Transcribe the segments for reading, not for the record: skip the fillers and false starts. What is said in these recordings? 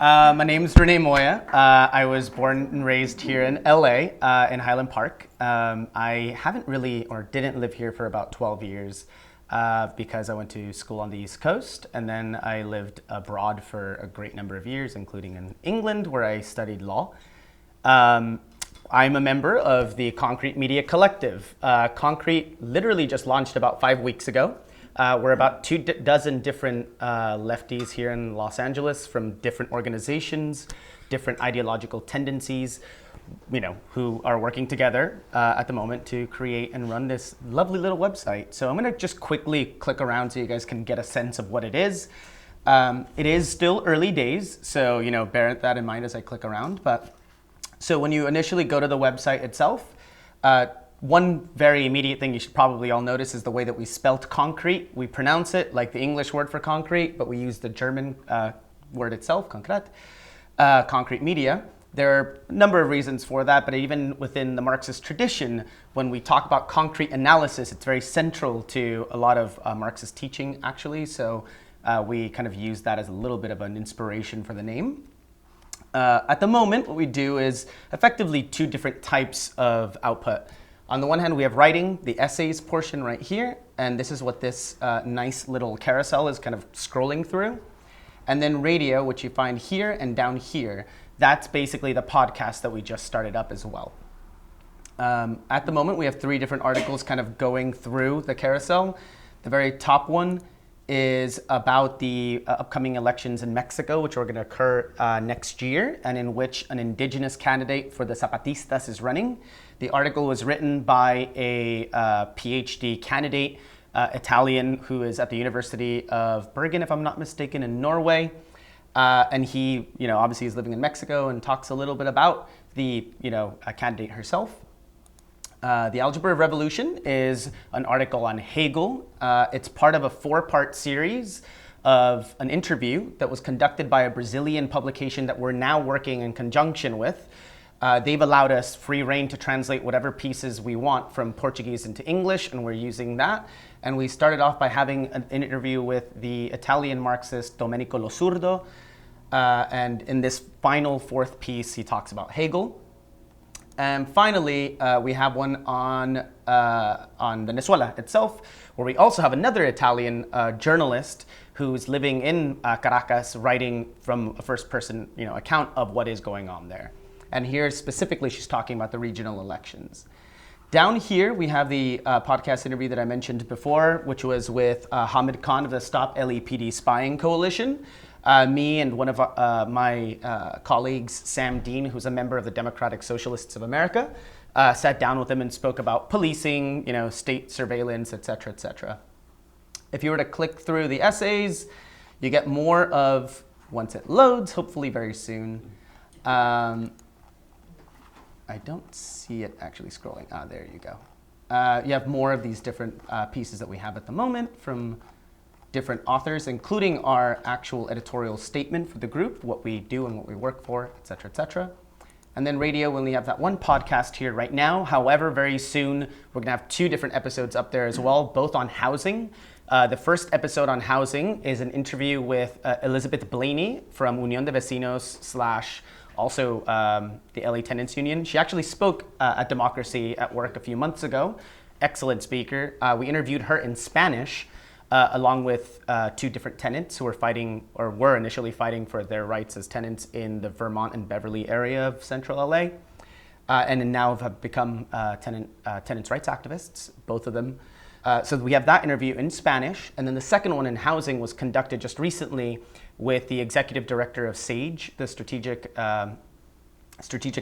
My name's René Moya. I was born and raised here in LA, in Highland Park. I haven't really, or didn't live here for about 12 years because I went to school on the East Coast, and then I lived abroad for a great number of years, including in England, where I studied law. I'm a member of the Konkret Media collective. Konkret literally just launched about 5 weeks ago. We're about 24 different lefties here in Los Angeles from different organizations, different ideological tendencies, who are working together at the moment to create and run this lovely little website. So I'm going to just quickly click around so you guys can get a sense of what it is. It is still early days, so bear that in mind as I click around. So when you initially go to the website itself, one very immediate thing you should probably all notice is the way that we spelt concrete. We pronounce it like the English word for concrete, but we use the German word itself, Konkret, Konkret Media. There are a number of reasons for that, but even within the Marxist tradition, when we talk about concrete analysis, it's very central to a lot of Marxist teaching, actually. So we kind of use that as a little bit of an inspiration for the name. At the moment, what we do is effectively two different types of output. On the one hand, we have writing, the essays portion right here, and this is what this nice little carousel is kind of scrolling through. And then radio, which you find here and down here, that's basically the podcast that we just started up as well. At the moment, we have 3 different articles kind of going through the carousel. The very top one is about the upcoming elections in Mexico, which are going to occur next year, and in which an indigenous candidate for the Zapatistas is running. The article was written by a PhD candidate, Italian, who is at the University of Bergen, if I'm not mistaken, in Norway. And he, obviously is living in Mexico and talks a little bit about the, candidate herself. The Algebra of Revolution is an article on Hegel. It's part of a 4-part series of an interview that was conducted by a Brazilian publication that we're now working in conjunction with. They've allowed us free rein to translate whatever pieces we want from Portuguese into English, and we're using that. And we started off by having an interview with the Italian Marxist Domenico Losurdo. And in this final 4th piece, he talks about Hegel. And finally, we have one on Venezuela itself, where we also have another Italian journalist who's living in Caracas, writing from a first-person account of what is going on there. And here specifically, she's talking about the regional elections. Down here, we have the podcast interview that I mentioned before, which was with Hamid Khan of the Stop LAPD Spying Coalition. Me and one of my colleagues, Sam Dean, who's a member of the Democratic Socialists of America, sat down with him and spoke about policing, state surveillance, et cetera, et cetera. If you were to click through the essays, you get more of, once it loads, hopefully very soon. I don't see it actually scrolling. There you go. You have more of these different pieces that we have at the moment from different authors, including our actual editorial statement for the group, what we do and what we work for, et cetera, et cetera. And then radio, we only have that one podcast here right now. However, very soon, we're going to have 2 different episodes up there as well, both on housing. The first episode on housing is an interview with Elizabeth Blaney from Unión de Vecinos / also the LA Tenants Union. She actually spoke at Democracy at Work a few months ago. Excellent speaker. We interviewed her in Spanish, along with 2 different tenants who were initially fighting for their rights as tenants in the Vermont and Beverly area of central LA, and now have become tenants' rights activists, both of them. So we have that interview in Spanish, and then the second one in housing was conducted just recently with the executive director of SAGE, the Strategic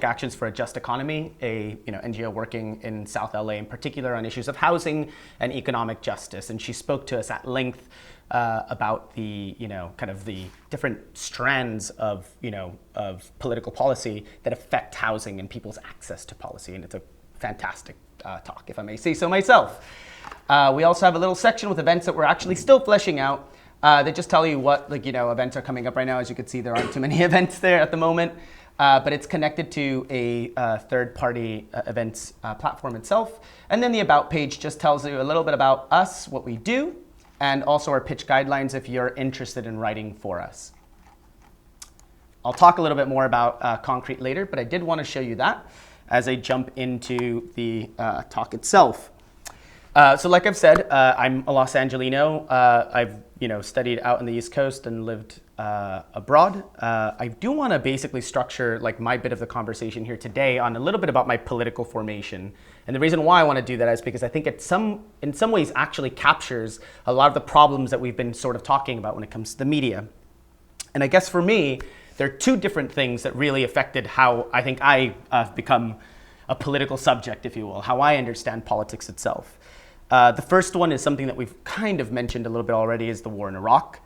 Actions for a Just Economy, a NGO working in South LA in particular on issues of housing and economic justice. And she spoke to us at length about the kind of the different strands of political policy that affect housing and people's access to policy. And it's a fantastic talk, if I may say so myself. We also have a little section with events that we're actually still fleshing out. They just tell you what events are coming up right now. As you can see, there aren't too many events there at the moment. But it's connected to a third-party events platform itself. And then the About page just tells you a little bit about us, what we do, and also our pitch guidelines if you're interested in writing for us. I'll talk a little bit more about Konkret later, but I did want to show you that as I jump into the talk itself. So like I've said, I'm a Los Angelino. I've studied out on the East Coast and lived abroad. I do want to basically structure like my bit of the conversation here today on a little bit about my political formation. And the reason why I want to do that is because I think in some ways actually captures a lot of the problems that we've been sort of talking about when it comes to the media. And I guess for me, there are two different things that really affected how I think I've become a political subject, if you will, how I understand politics itself. The first one is something that we've kind of mentioned a little bit already, is the war in Iraq.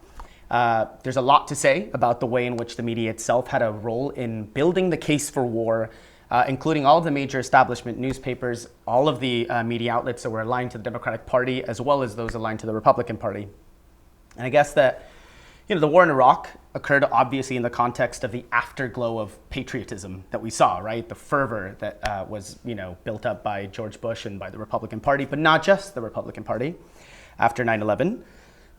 There's a lot to say about the way in which the media itself had a role in building the case for war, including all of the major establishment newspapers, all of the media outlets that were aligned to the Democratic Party, as well as those aligned to the Republican Party. And I guess that the war in Iraq occurred obviously in the context of the afterglow of patriotism that we saw, right? The fervor that was built up by George Bush and by the Republican Party, but not just the Republican Party after 9/11.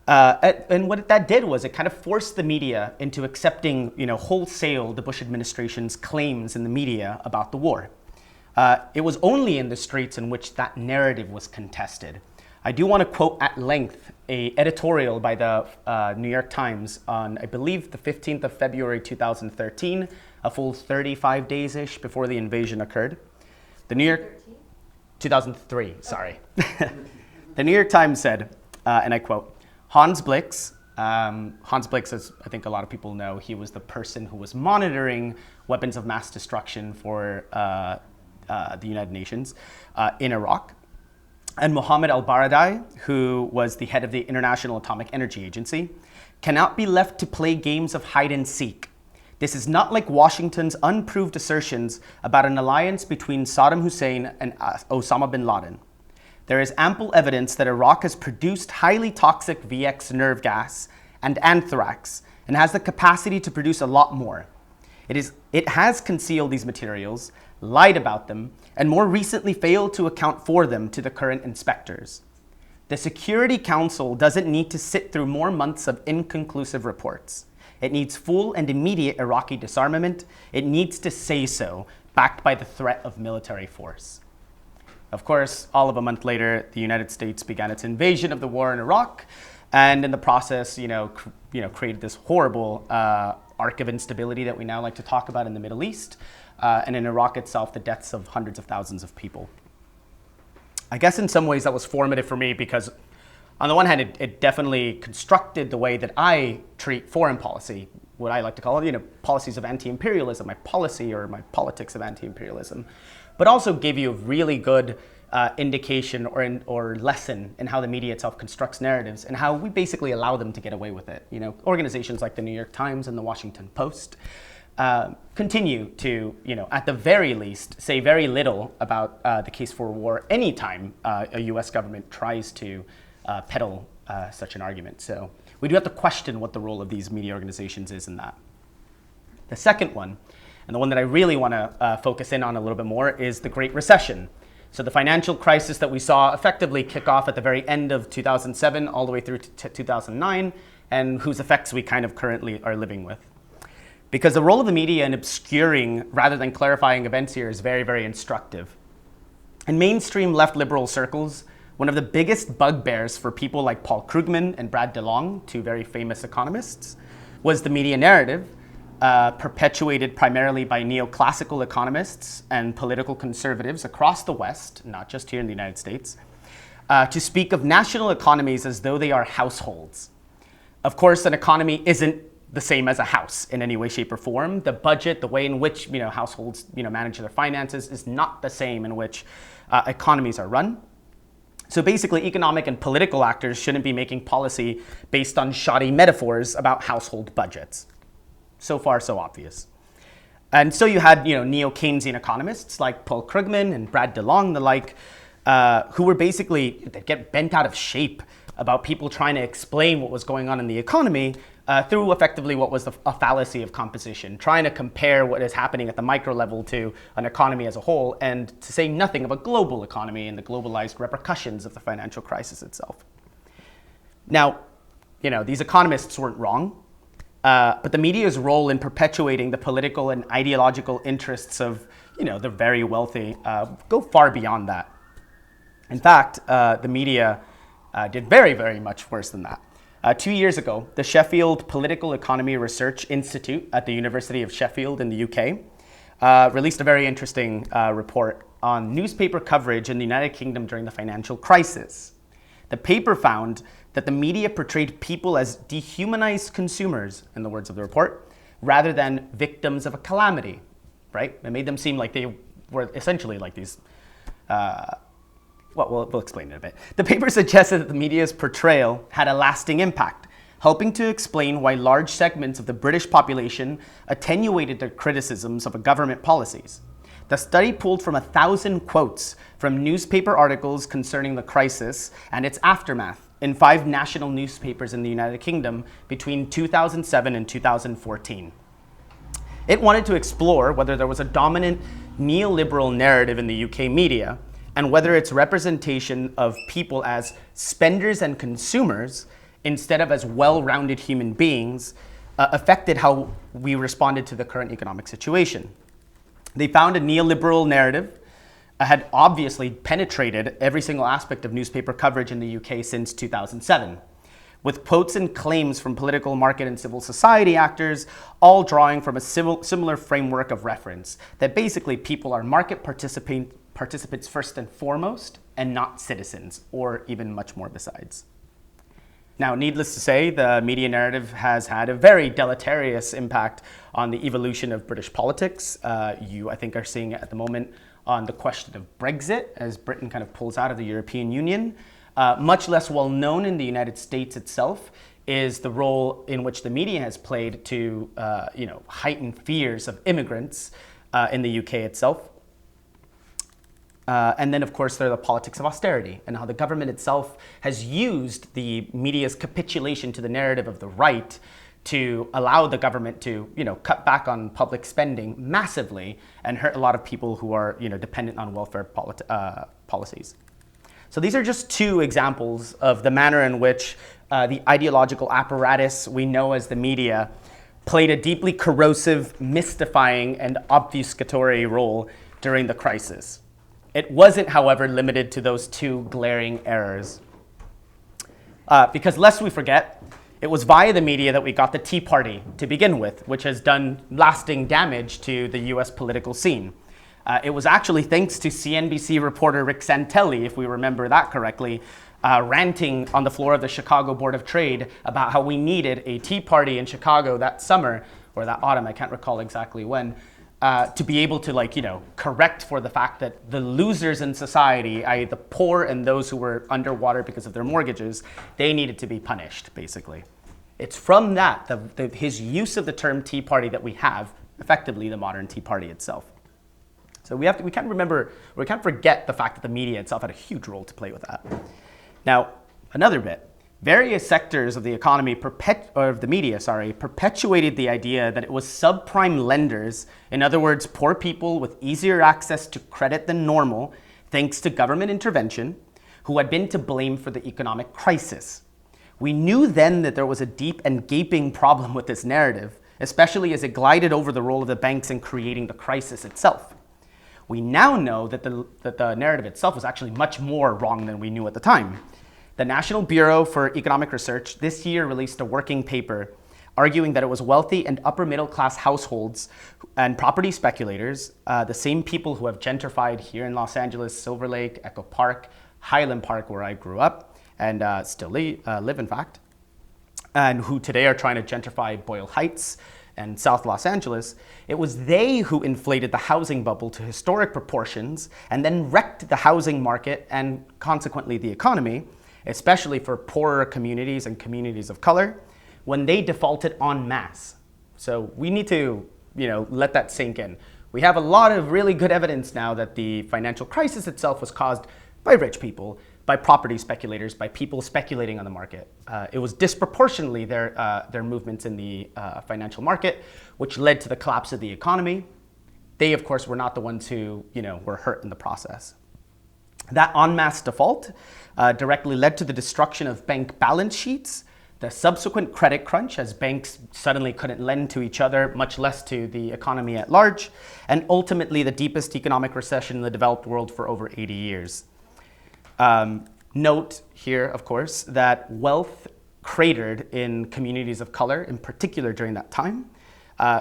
And what that did was it kind of forced the media into accepting wholesale the Bush administration's claims in the media about the war. It was only in the streets in which that narrative was contested. I do want to quote at length an editorial by the New York Times on, I believe, the 15th of February 2013, a full 35 days-ish before the invasion occurred. The New York... 2003, sorry. The New York Times said, and I quote, Hans Blix, as I think a lot of people know, he was the person who was monitoring weapons of mass destruction for the United Nations in Iraq. And Mohammed al-Baradei, who was the head of the International Atomic Energy Agency, cannot be left to play games of hide and seek. This is not like Washington's unproved assertions about an alliance between Saddam Hussein and Osama bin Laden. There is ample evidence that Iraq has produced highly toxic VX nerve gas and anthrax and has the capacity to produce a lot more. It has concealed these materials, lied about them, and more recently failed to account for them to the current inspectors. The Security Council doesn't need to sit through more months of inconclusive reports. It needs full and immediate Iraqi disarmament. It needs to say so, backed by the threat of military force. Of course, all of a month later, the United States began its invasion of the war in Iraq, and in the process, created this horrible arc of instability that we now like to talk about in the Middle East. And in Iraq itself, the deaths of hundreds of thousands of people. I guess in some ways that was formative for me because on the one hand, it definitely constructed the way that I treat foreign policy, what I like to call policies of anti-imperialism, my policy or my politics of anti-imperialism, but also gave you a really good indication or lesson in how the media itself constructs narratives and how we basically allow them to get away with it. Organizations like the New York Times and the Washington Post continue to, at the very least, say very little about the case for war anytime a U.S. government tries to peddle such an argument. So we do have to question what the role of these media organizations is in that. The second one, and the one that I really want to focus in on a little bit more, is the Great Recession. So the financial crisis that we saw effectively kick off at the very end of 2007 all the way through to 2009, and whose effects we kind of currently are living with. Because the role of the media in obscuring rather than clarifying events here is very, very instructive. In mainstream left liberal circles, one of the biggest bugbears for people like Paul Krugman and Brad DeLong, two very famous economists, was the media narrative, perpetuated primarily by neoclassical economists and political conservatives across the West, not just here in the United States, to speak of national economies as though they are households. Of course, an economy isn't the same as a house in any way, shape, or form. The budget, the way in which households manage their finances is not the same in which economies are run. So basically, economic and political actors shouldn't be making policy based on shoddy metaphors about household budgets. So far, so obvious. And so you had neo-Keynesian economists like Paul Krugman and Brad DeLong, the like, who were basically, they get bent out of shape about people trying to explain what was going on in the economy through effectively what was a fallacy of composition, trying to compare what is happening at the micro level to an economy as a whole, and to say nothing of a global economy and the globalized repercussions of the financial crisis itself. Now, these economists weren't wrong. But the media's role in perpetuating the political and ideological interests of, the very wealthy go far beyond that. In fact, the media did very, very much worse than that. 2 years ago, the Sheffield Political Economy Research Institute at the University of Sheffield in the UK released a very interesting report on newspaper coverage in the United Kingdom during the financial crisis. The paper found that the media portrayed people as dehumanized consumers, in the words of the report, rather than victims of a calamity, right? It made them seem like they were essentially like these, we'll explain it a bit. The paper suggested that the media's portrayal had a lasting impact, helping to explain why large segments of the British population attenuated their criticisms of government policies. The study pulled from 1,000 quotes from newspaper articles concerning the crisis and its aftermath in 5 national newspapers in the United Kingdom between 2007 and 2014. It wanted to explore whether there was a dominant neoliberal narrative in the UK media and whether its representation of people as spenders and consumers instead of as well-rounded human beings affected how we responded to the current economic situation. They found a neoliberal narrative had obviously penetrated every single aspect of newspaper coverage in the UK since 2007, with quotes and claims from political, market, and civil society actors, all drawing from a similar framework of reference, that basically people are market participants first and foremost, and not citizens, or even much more besides. Now, needless to say, the media narrative has had a very deleterious impact on the evolution of British politics. You, I think, are seeing it at the moment on the question of Brexit, as Britain kind of pulls out of the European Union. Much less well known in the United States itself is the role in which the media has played to, heighten fears of immigrants in the UK itself. And then, of course, there are the politics of austerity and how the government itself has used the media's capitulation to the narrative of the right to allow the government to, cut back on public spending massively and hurt a lot of people who are, dependent on welfare policies. So these are just 2 examples of the manner in which the ideological apparatus we know as the media played a deeply corrosive, mystifying, and obfuscatory role during the crisis. It wasn't, however, limited to those 2 glaring errors. Because lest we forget, it was via the media that we got the Tea Party to begin with, which has done lasting damage to the US political scene. It was actually thanks to CNBC reporter Rick Santelli, if we remember that correctly, ranting on the floor of the Chicago Board of Trade about how we needed a Tea Party in Chicago that summer, or that autumn, I can't recall exactly when, to be able to correct for the fact that the losers in society, i.e. the poor and those who were underwater because of their mortgages, they needed to be punished, basically. It's from that, his use of the term Tea Party, that we have effectively the modern Tea Party itself. So we can't forget the fact that the media itself had a huge role to play with that. Now, another bit. Various sectors of the economy, perpetuated the idea that it was subprime lenders, in other words, poor people with easier access to credit than normal, thanks to government intervention, who had been to blame for the economic crisis. We knew then that there was a deep and gaping problem with this narrative, especially as it glided over the role of the banks in creating the crisis itself. We now know that the narrative itself was actually much more wrong than we knew at the time. The National Bureau for Economic Research this year released a working paper arguing that it was wealthy and upper middle class households and property speculators, the same people who have gentrified here in Los Angeles, Silver Lake, Echo Park, Highland Park, where I grew up and still live, in fact, and who today are trying to gentrify Boyle Heights and South Los Angeles. It was they who inflated the housing bubble to historic proportions and then wrecked the housing market and consequently the economy, especially for poorer communities and communities of color, when they defaulted en masse. So we need to, let that sink in. We have a lot of really good evidence now that the financial crisis itself was caused by rich people, by property speculators, by people speculating on the market. It was disproportionately their movements in the financial market, which led to the collapse of the economy. They, of course, were not the ones who, were hurt in the process. That en masse default directly led to the destruction of bank balance sheets, the subsequent credit crunch as banks suddenly couldn't lend to each other, much less to the economy at large, and ultimately the deepest economic recession in the developed world for over 80 years. Note here, of course, that wealth cratered in communities of color, in particular during that time,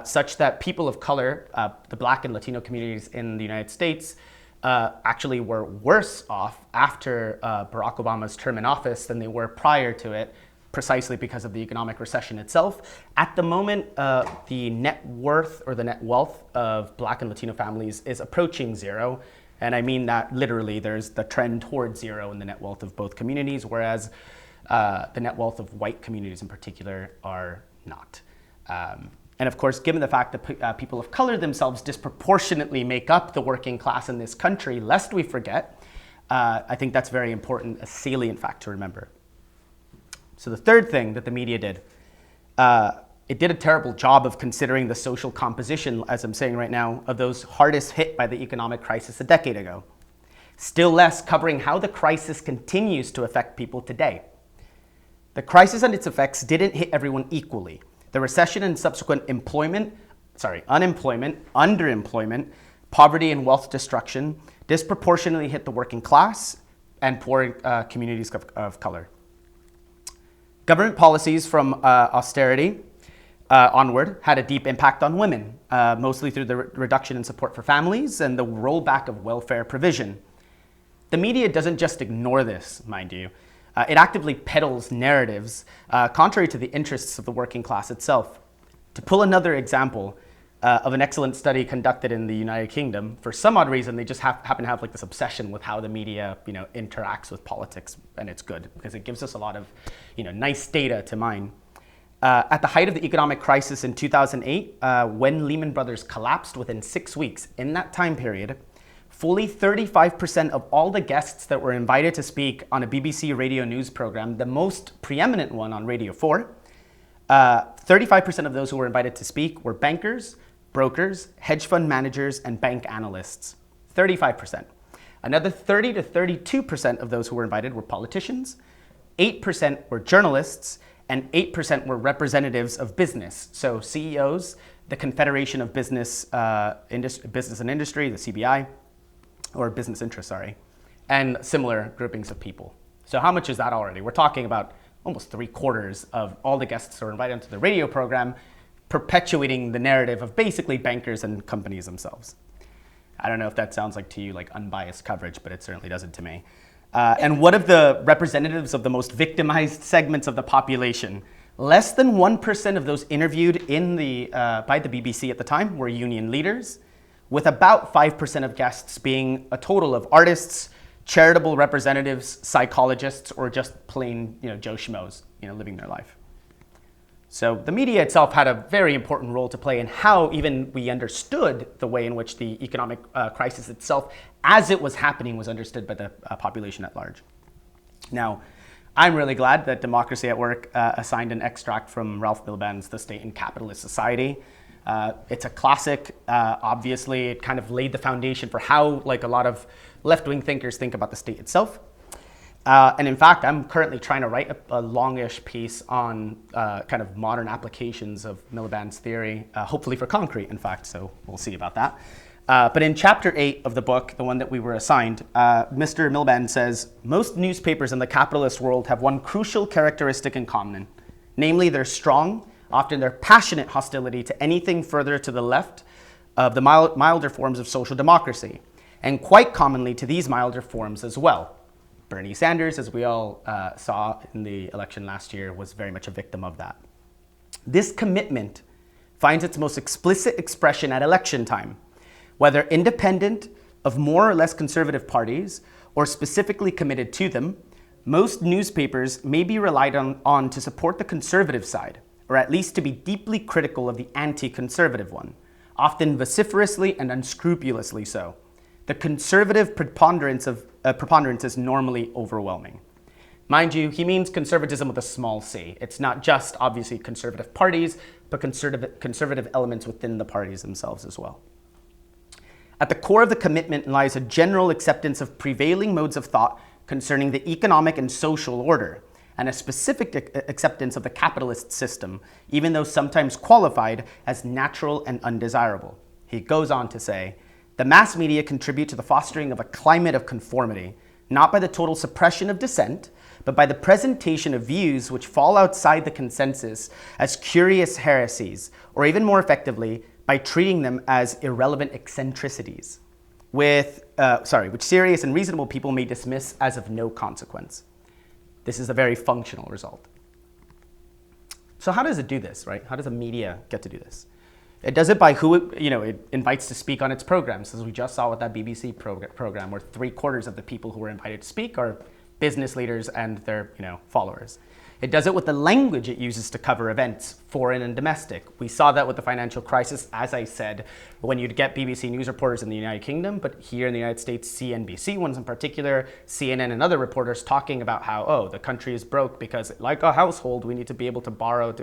such that people of color, the Black and Latino communities in the United States, actually were worse off after Barack Obama's term in office than they were prior to it, precisely because of the economic recession itself. At the moment, the net worth or the net wealth of Black and Latino families is approaching zero. And I mean that literally. There's the trend towards zero in the net wealth of both communities, whereas the net wealth of white communities in particular are not. And of course, given the fact that people of color themselves disproportionately make up the working class in this country, lest we forget, I think that's very important, a salient fact to remember. So the third thing that the media did, it did a terrible job of considering the social composition, as I'm saying right now, of those hardest hit by the economic crisis a decade ago. Still less covering how the crisis continues to affect people today. The crisis and its effects didn't hit everyone equally. The recession and subsequent unemployment, underemployment, poverty and wealth destruction disproportionately hit the working class and poor communities of color. Government policies from austerity onward had a deep impact on women, mostly through the reduction in support for families and the rollback of welfare provision. The media doesn't just ignore this, mind you. It actively peddles narratives contrary to the interests of the working class itself. To pull another example of an excellent study conducted in the United Kingdom, for some odd reason, they just happen to have like this obsession with how the media, interacts with politics, and it's good because it gives us a lot of, nice data to mine. At the height of the economic crisis in 2008, when Lehman Brothers collapsed within 6 weeks, in that time period, fully 35% of all the guests that were invited to speak on a BBC radio news program, the most preeminent one on Radio 4, 35% of those who were invited to speak were bankers, brokers, hedge fund managers, and bank analysts. 35%. Another 30 to 32% of those who were invited were politicians, 8% were journalists, and 8% were representatives of business. So CEOs, the Confederation of Business and Industry, the CBI, or business interests, and similar groupings of people. So how much is that already? We're talking about almost 3/4 of all the guests who are invited to the radio program, perpetuating the narrative of basically bankers and companies themselves. I don't know if that sounds like to you like unbiased coverage, but it certainly doesn't to me. And what of the representatives of the most victimized segments of the population? Less than 1% of those interviewed by the BBC at the time were union leaders, with about 5% of guests being a total of artists, charitable representatives, psychologists, or just plain, Joe Schmoes, living their life. So the media itself had a very important role to play in how even we understood the way in which the economic crisis itself, as it was happening, was understood by the population at large. Now, I'm really glad that Democracy at Work assigned an extract from Ralph Miliband's The State and Capitalist Society. It's a classic. Obviously, it kind of laid the foundation for how a lot of left-wing thinkers think about the state itself. And in fact, I'm currently trying to write a longish piece on kind of modern applications of Miliband's theory, hopefully for Konkret, in fact, so we'll see about that. But in chapter 8 of the book, the one that we were assigned, Mr. Miliband says, most newspapers in the capitalist world have one crucial characteristic in common, namely their strong, often their passionate hostility to anything further to the left of the milder forms of social democracy, and quite commonly to these milder forms as well. Bernie Sanders, as we all saw in the election last year, was very much a victim of that. This commitment finds its most explicit expression at election time, whether independent of more or less conservative parties or specifically committed to them. Most newspapers may be relied on to support the conservative side, or at least to be deeply critical of the anti-conservative one, often vociferously and unscrupulously so. The conservative preponderance is normally overwhelming. Mind you, he means conservatism with a small c. It's not just, obviously, conservative parties, but conservative elements within the parties themselves as well. At the core of the commitment lies a general acceptance of prevailing modes of thought concerning the economic and social order, and a specific acceptance of the capitalist system, even though sometimes qualified as natural and undesirable. He goes on to say, the mass media contribute to the fostering of a climate of conformity, not by the total suppression of dissent, but by the presentation of views which fall outside the consensus as curious heresies, or even more effectively, by treating them as irrelevant eccentricities, which serious and reasonable people may dismiss as of no consequence. This is a very functional result. So how does it do this, right? How does the media get to do this? It does it by who it invites to speak on its programs, as we just saw with that BBC program, where 3/4 of the people who were invited to speak are business leaders and their followers. It does it with the language it uses to cover events, foreign and domestic. We saw that with the financial crisis, as I said, when you'd get BBC News reporters in the United Kingdom, but here in the United States, CNBC ones in particular, CNN and other reporters talking about how, the country is broke because, like a household, we need to be able to borrow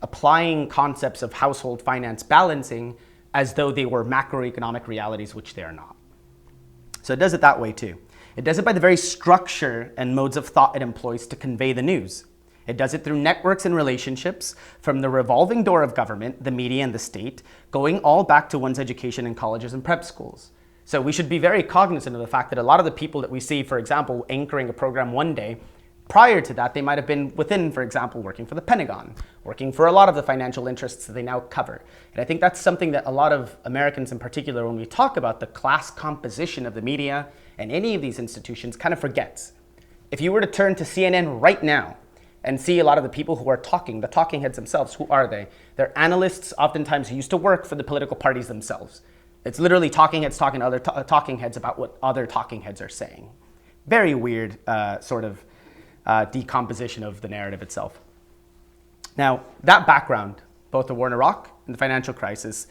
applying concepts of household finance balancing as though they were macroeconomic realities, which they are not. So it does it that way too. It does it by the very structure and modes of thought it employs to convey the news. It does it through networks and relationships from the revolving door of government, the media, and the state, going all back to one's education in colleges and prep schools. So we should be very cognizant of the fact that a lot of the people that we see, for example, anchoring a program one day, prior to that, they might have been within, for example, working for the Pentagon, working for a lot of the financial interests that they now cover. And I think that's something that a lot of Americans in particular, when we talk about the class composition of the media and any of these institutions, kind of forgets. If you were to turn to CNN right now and see a lot of the people who are talking, the talking heads themselves, who are they? They're analysts, oftentimes who used to work for the political parties themselves. It's literally talking heads talking to other talking heads about what other talking heads are saying. Very weird decomposition of the narrative itself. Now, that background, both the war in Iraq and the financial crisis,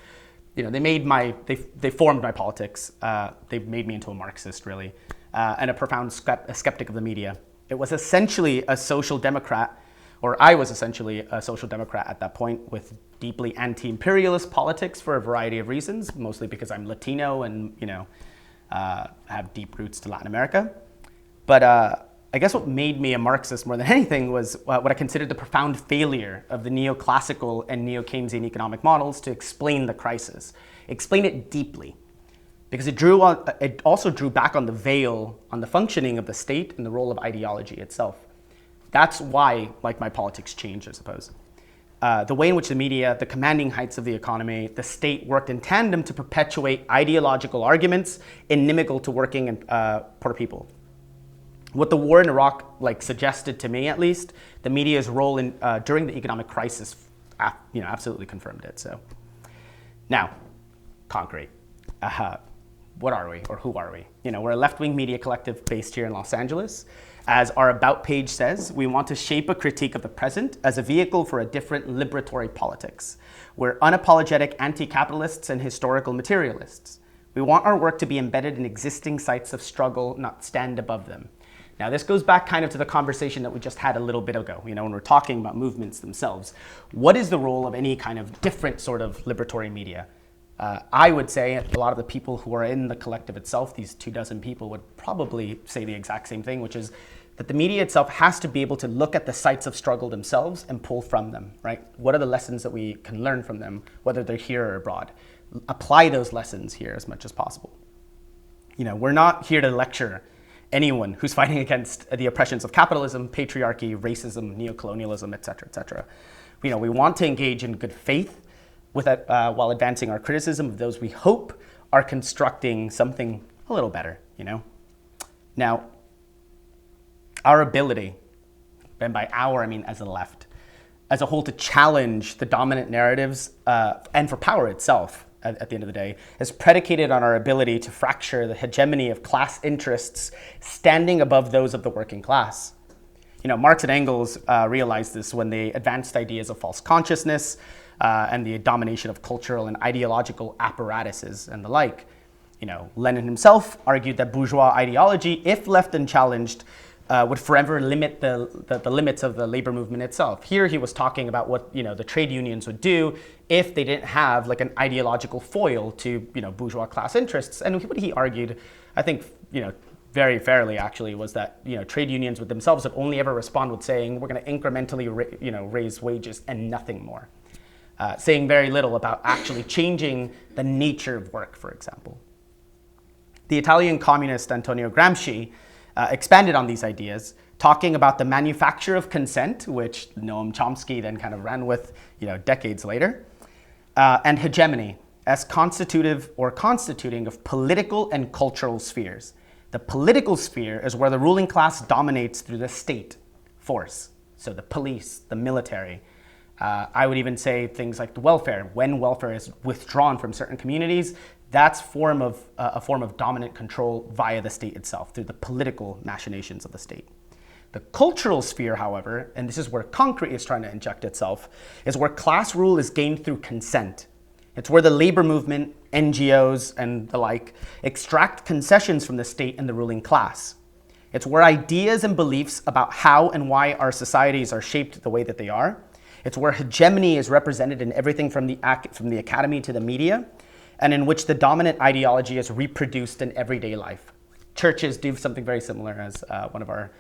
they formed my politics. They made me into a Marxist, really, and a profound skeptic of the media. It was essentially a social democrat, or I was essentially a social democrat at that point, with deeply anti-imperialist politics for a variety of reasons, mostly because I'm Latino and have deep roots to Latin America. But I guess what made me a Marxist more than anything was what I considered the profound failure of the neoclassical and neo-Keynesian economic models to explain the crisis, explain it deeply, because it also drew back on the veil on the functioning of the state and the role of ideology itself. That's why, my politics changed, I suppose. The way in which the media, the commanding heights of the economy, the state worked in tandem to perpetuate ideological arguments inimical to working and poor people. What the war in Iraq suggested to me, at least, the media's role in during the economic crisis, absolutely confirmed it. So, now, Konkret. What are we, or who are we? We're a left-wing media collective based here in Los Angeles. As our About page says, we want to shape a critique of the present as a vehicle for a different liberatory politics. We're unapologetic anti-capitalists and historical materialists. We want our work to be embedded in existing sites of struggle, not stand above them. Now, this goes back kind of to the conversation that we just had a little bit ago, when we're talking about movements themselves. What is the role of any kind of different sort of liberatory media? I would say a lot of the people who are in the collective itself, these 24 people, would probably say the exact same thing, which is that the media itself has to be able to look at the sites of struggle themselves and pull from them, right? What are the lessons that we can learn from them, whether they're here or abroad? Apply those lessons here as much as possible. We're not here to lecture anyone who's fighting against the oppressions of capitalism, patriarchy, racism, neocolonialism, et cetera, et cetera. We want to engage in good faith with it, while advancing our criticism of those we hope are constructing something a little better, Now, our ability, and by our, I mean as the left, as a whole, to challenge the dominant narratives and for power itself, at the end of the day, is predicated on our ability to fracture the hegemony of class interests standing above those of the working class. Marx and Engels realized this when they advanced ideas of false consciousness and the domination of cultural and ideological apparatuses and the like. Lenin himself argued that bourgeois ideology, if left unchallenged, would forever limit the limits of the labor movement itself. Here he was talking about what the trade unions would do if they didn't have an ideological foil to bourgeois class interests. And what he argued, I think very fairly actually, was that trade unions with themselves would only ever respond with saying we're going to incrementally raise wages and nothing more, saying very little about actually changing the nature of work, for example. The Italian communist Antonio Gramsci expanded on these ideas, talking about the manufacture of consent, which Noam Chomsky then kind of ran with decades later, and hegemony as constitutive or constituting of political and cultural spheres. The political sphere is where the ruling class dominates through the state force, so the police, the military. I would even say things like the welfare. When welfare is withdrawn from certain communities, that's a form of dominant control via the state itself, through the political machinations of the state. The cultural sphere, however, and this is where Konkret is trying to inject itself, is where class rule is gained through consent. It's where the labor movement, NGOs, and the like extract concessions from the state and the ruling class. It's where ideas and beliefs about how and why our societies are shaped the way that they are. It's where hegemony is represented in everything from the academy to the media, and in which the dominant ideology is reproduced in everyday life. Churches do something very similar, as one of our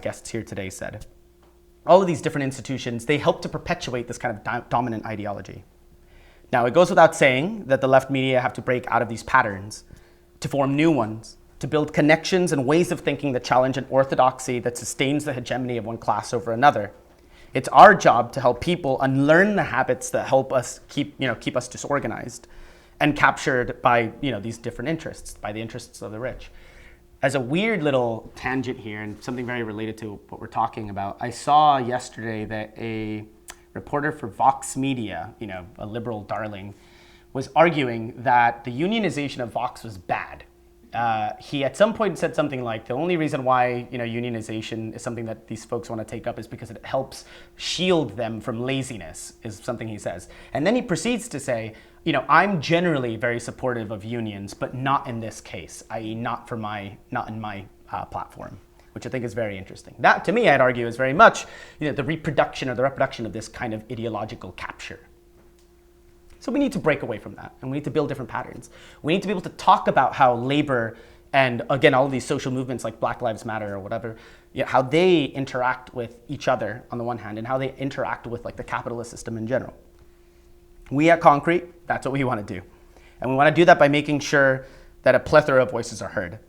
guests here today said. All of these different institutions, they help to perpetuate this kind of dominant ideology. Now, it goes without saying that the left media have to break out of these patterns to form new ones, to build connections and ways of thinking that challenge an orthodoxy that sustains the hegemony of one class over another. It's our job to help people unlearn the habits that help us keep us disorganized and captured by these different interests, by the interests of the rich. As a weird little tangent here, and something very related to what we're talking about, I saw yesterday that a reporter for Vox Media, a liberal darling, was arguing that the unionization of Vox was bad. He at some point said something like, the only reason why unionization is something that these folks want to take up is because it helps shield them from laziness, is something he says. And then he proceeds to say, I'm generally very supportive of unions, but not in this case, i.e. not in my platform, which I think is very interesting. That, to me, I'd argue, is very much the reproduction or the reproduction of this kind of ideological capture. So we need to break away from that, and we need to build different patterns. We need to be able to talk about how labor and, again, all of these social movements like Black Lives Matter or whatever, how they interact with each other on the one hand, and how they interact with the capitalist system in general. We at Konkret, that's what we want to do. And we want to do that by making sure that a plethora of voices are heard.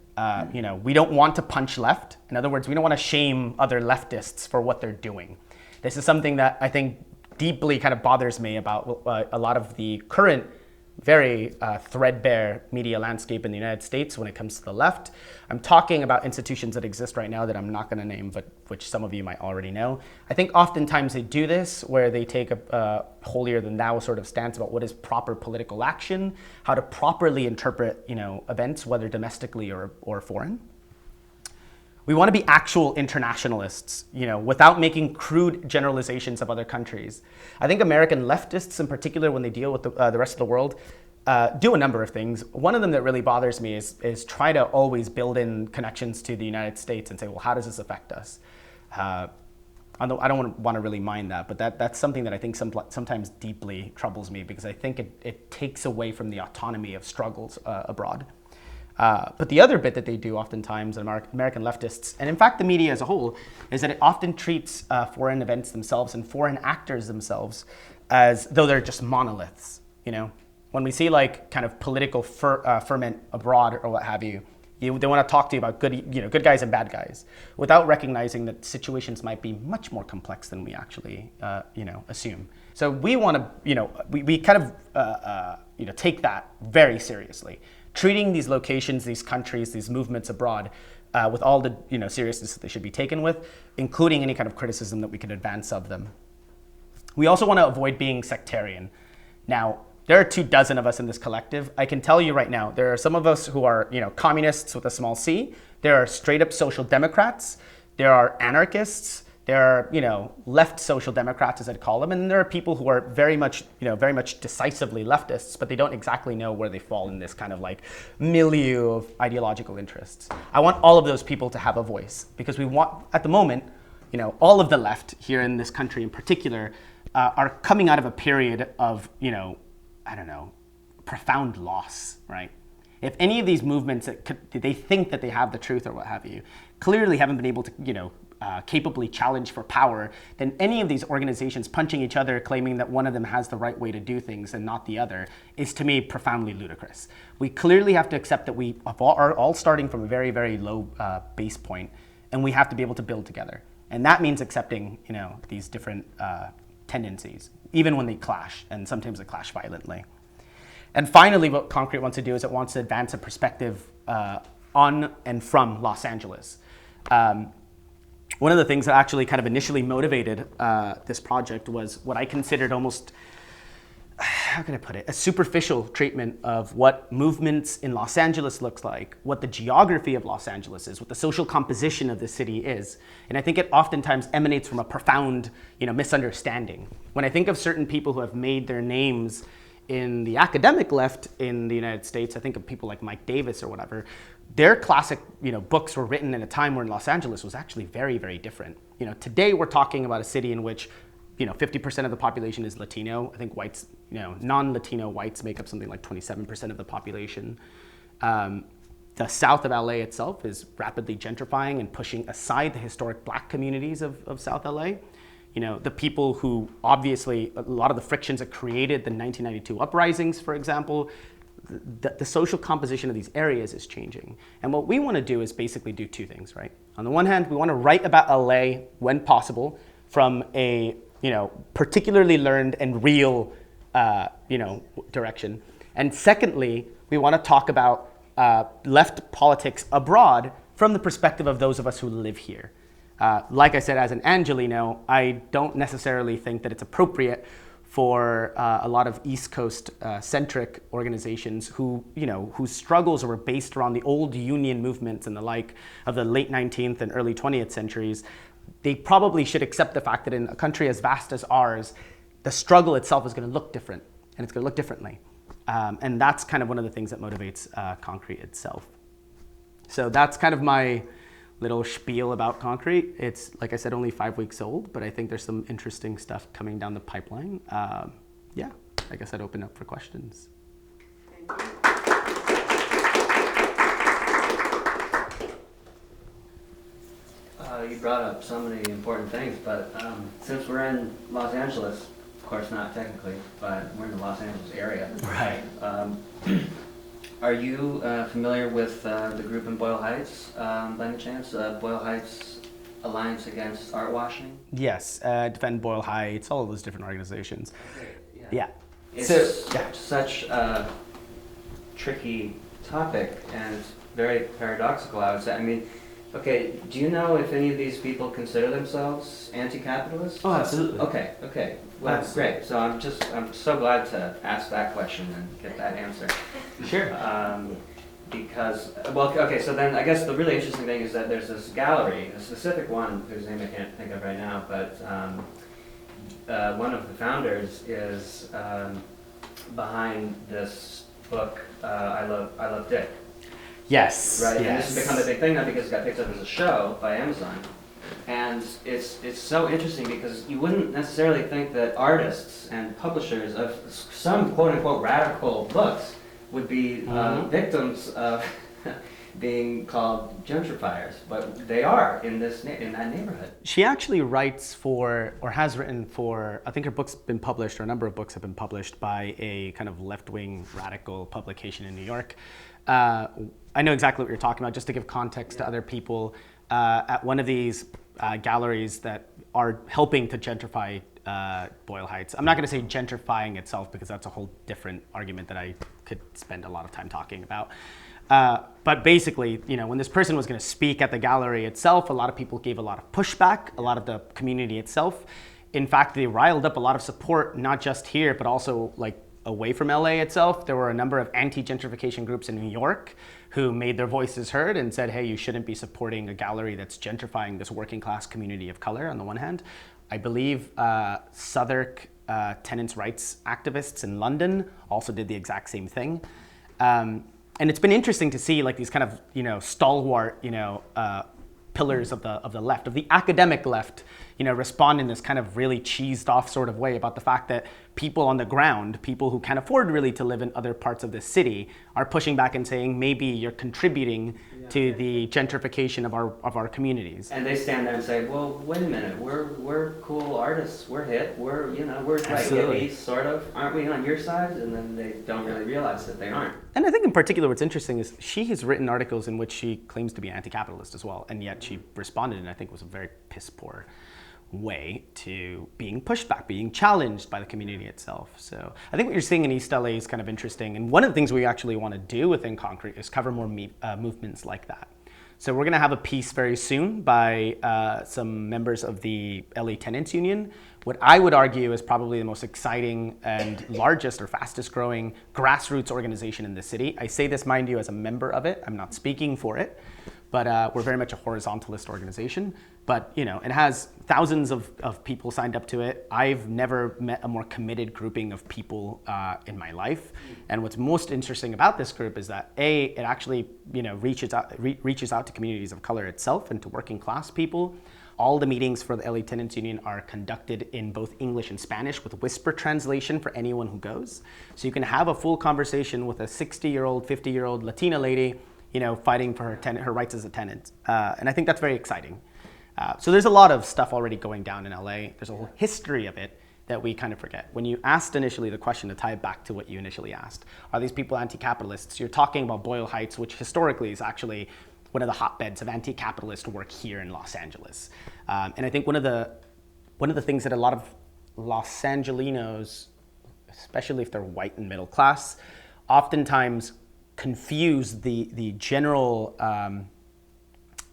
We don't want to punch left. In other words, we don't want to shame other leftists for what they're doing. This is something that I think deeply kind of bothers me about a lot of the current very threadbare media landscape in the United States when it comes to the left. I'm talking about institutions that exist right now that I'm not going to name, but which some of you might already know. I think oftentimes they do this where they take a holier than thou sort of stance about what is proper political action, how to properly interpret events, whether domestically or foreign. We want to be actual internationalists, without making crude generalizations of other countries. I think American leftists in particular, when they deal with the rest of the world, do a number of things. One of them that really bothers me is try to always build in connections to the United States and say, well, how does this affect us? I don't want to really mind that, but that's something that I think sometimes deeply troubles me, because I think it takes away from the autonomy of struggles abroad. But the other bit that they do oftentimes, American leftists, and in fact the media as a whole, is that it often treats foreign events themselves and foreign actors themselves as though they're just monoliths. When we see kind of political ferment abroad or what have you, they want to talk to you about good guys and bad guys, without recognizing that situations might be much more complex than we actually assume. So we want to we kind of take that very seriously, treating these locations, these countries, these movements abroad with all the seriousness that they should be taken with, including any kind of criticism that we can advance of them. We also want to avoid being sectarian. Now, there are 24 of us in this collective. I can tell you right now, there are some of us who are communists with a small c. There are straight up social democrats. There are anarchists. There are left social democrats, as I'd call them, and then there are people who are very much decisively leftists, but they don't exactly know where they fall in this kind of milieu of ideological interests. I want all of those people to have a voice, because we want, at the moment, all of the left here in this country in particular are coming out of a period of profound loss, right? If any of these movements they think that they have the truth or what have you, clearly haven't been able to, capably challenge for power, then any of these organizations punching each other, claiming that one of them has the right way to do things and not the other, is to me profoundly ludicrous. We clearly have to accept that we are all starting from a very, very low base point, and we have to be able to build together. And that means accepting, these different tendencies, even when they clash, and sometimes they clash violently. And finally, what Konkret wants to do is it wants to advance a perspective on and from Los Angeles. One of the things that actually kind of initially motivated this project was what I considered almost, how can I put it, a superficial treatment of what movements in Los Angeles looks like, what the geography of Los Angeles is, what the social composition of the city is. And I think it oftentimes emanates from a profound, misunderstanding. When I think of certain people who have made their names in the academic left in the United States, I think of people like Mike Davis or whatever, their classic, books were written in a time when Los Angeles was actually very, very different. Today we're talking about a city in which, 50% of the population is Latino. I think whites, non-Latino whites make up something like 27% of the population. The south of LA itself is rapidly gentrifying and pushing aside the historic black communities of South LA. The people who obviously, a lot of the frictions that created the 1992 uprisings, for example, the social composition of these areas is changing. And what we want to do is basically do two things, right? On the one hand, we want to write about LA when possible from a, particularly learned and real, direction. And secondly, we want to talk about left politics abroad from the perspective of those of us who live here. Like I said, as an Angelino, I don't necessarily think that it's appropriate for a lot of East Coast centric organizations whose struggles were based around the old union movements and the like of the late 19th and early 20th centuries. They probably should accept the fact that in a country as vast as ours, the struggle itself is going to look different, and it's going to look differently. And that's kind of one of the things that motivates Konkret itself. So that's kind of my little spiel about Konkret. It's, like I said, only 5 weeks old, but I think there's some interesting stuff coming down the pipeline. I guess I'd open up for questions. Thank you. You brought up so many important things, but since we're in Los Angeles, of course not technically, but we're in the Los Angeles area. Right. Are you familiar with the group in Boyle Heights, by any chance? Boyle Heights Alliance Against Art Washing? Yes, Defend Boyle Heights, all of those different organizations. Okay, Yeah. It's So, such a tricky topic and it's very paradoxical, I would say. I mean, okay, do you know if any of these people consider themselves anti-capitalist? Oh, absolutely. Okay. Well, that's great. So I'm so glad to ask that question and get that answer. Sure. Because, so then I guess the really interesting thing is that there's this gallery, a specific one whose name I can't think of right now, but one of the founders is behind this book, I Love Dick. Yes. Right, yes. and this has become a big thing now because it got picked up as a show by Amazon. And it's so interesting because you wouldn't necessarily think that artists and publishers of some quote-unquote radical books would be victims of being called gentrifiers, but they are in that neighborhood. She actually writes for, or has written for, I think her book's been published, or a number of books have been published by a kind of left-wing radical publication in New York. I know exactly what you're talking about. Just to give context to other people, at one of these galleries that are helping to gentrify Boyle Heights. I'm not going to say gentrifying itself because that's a whole different argument that I could spend a lot of time talking about. But basically, when this person was going to speak at the gallery itself, a lot of people gave a lot of pushback, a lot of the community itself. In fact, they riled up a lot of support, not just here, but also away from LA itself. There were a number of anti-gentrification groups in New York who made their voices heard and said, hey, you shouldn't be supporting a gallery that's gentrifying this working class community of color on the one hand. I believe Southwark tenants' rights activists in London also did the exact same thing. And it's been interesting to see these kind of, stalwart, pillars of the left, of the academic left, respond in this kind of really cheesed off sort of way about the fact that people on the ground, people who can't afford really to live in other parts of the city, are pushing back and saying maybe you're contributing to the gentrification of our communities. And they stand there and say, well, wait a minute, we're cool artists, we're hip, we're like hippies, sort of. Aren't we on your side? And then they don't really realize that they aren't. And I think in particular what's interesting is she has written articles in which she claims to be anti-capitalist as well, and yet she responded in I think was a very piss poor way to being pushed back, being challenged by the community itself. So I think what you're seeing in East LA is kind of interesting. And one of the things we actually want to do within Konkret is cover more movements like that. So we're going to have a piece very soon by some members of the LA Tenants Union. What I would argue is probably the most exciting and largest or fastest growing grassroots organization in the city. I say this, mind you, as a member of it. I'm not speaking for it, but we're very much a horizontalist organization. But it has thousands of people signed up to it. I've never met a more committed grouping of people in my life. And what's most interesting about this group is that it actually reaches out to communities of color itself and to working class people. All the meetings for the LA Tenants Union are conducted in both English and Spanish with whisper translation for anyone who goes. So you can have a full conversation with a 60-year-old, 50-year-old Latina lady, fighting for her rights as a tenant. And I think that's very exciting. So there's a lot of stuff already going down in LA. There's a whole history of it that we kind of forget. When you asked initially the question, to tie it back to what you initially asked, are these people anti-capitalists? You're talking about Boyle Heights, which historically is actually one of the hotbeds of anti-capitalist work here in Los Angeles. And I think one of the things that a lot of Los Angelinos, especially if they're white and middle class, oftentimes confuse the general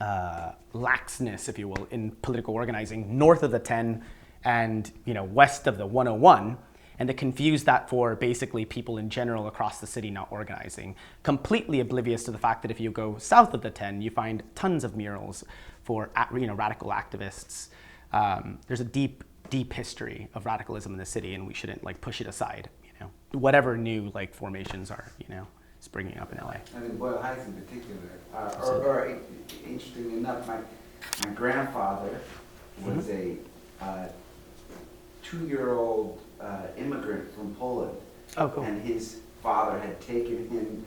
laxness, if you will, in political organizing north of the 10 and west of the 101, and they confuse that for basically people in general across the city not organizing, completely oblivious to the fact that if you go south of the 10, you find tons of murals for radical activists. There's a deep history of radicalism in the city, and we shouldn't push it aside. Whatever new formations are springing up in LA. I mean, Boyle Heights in particular, or interesting enough, my grandfather was a 2-year-old immigrant from Poland. Oh, cool. And his father had taken him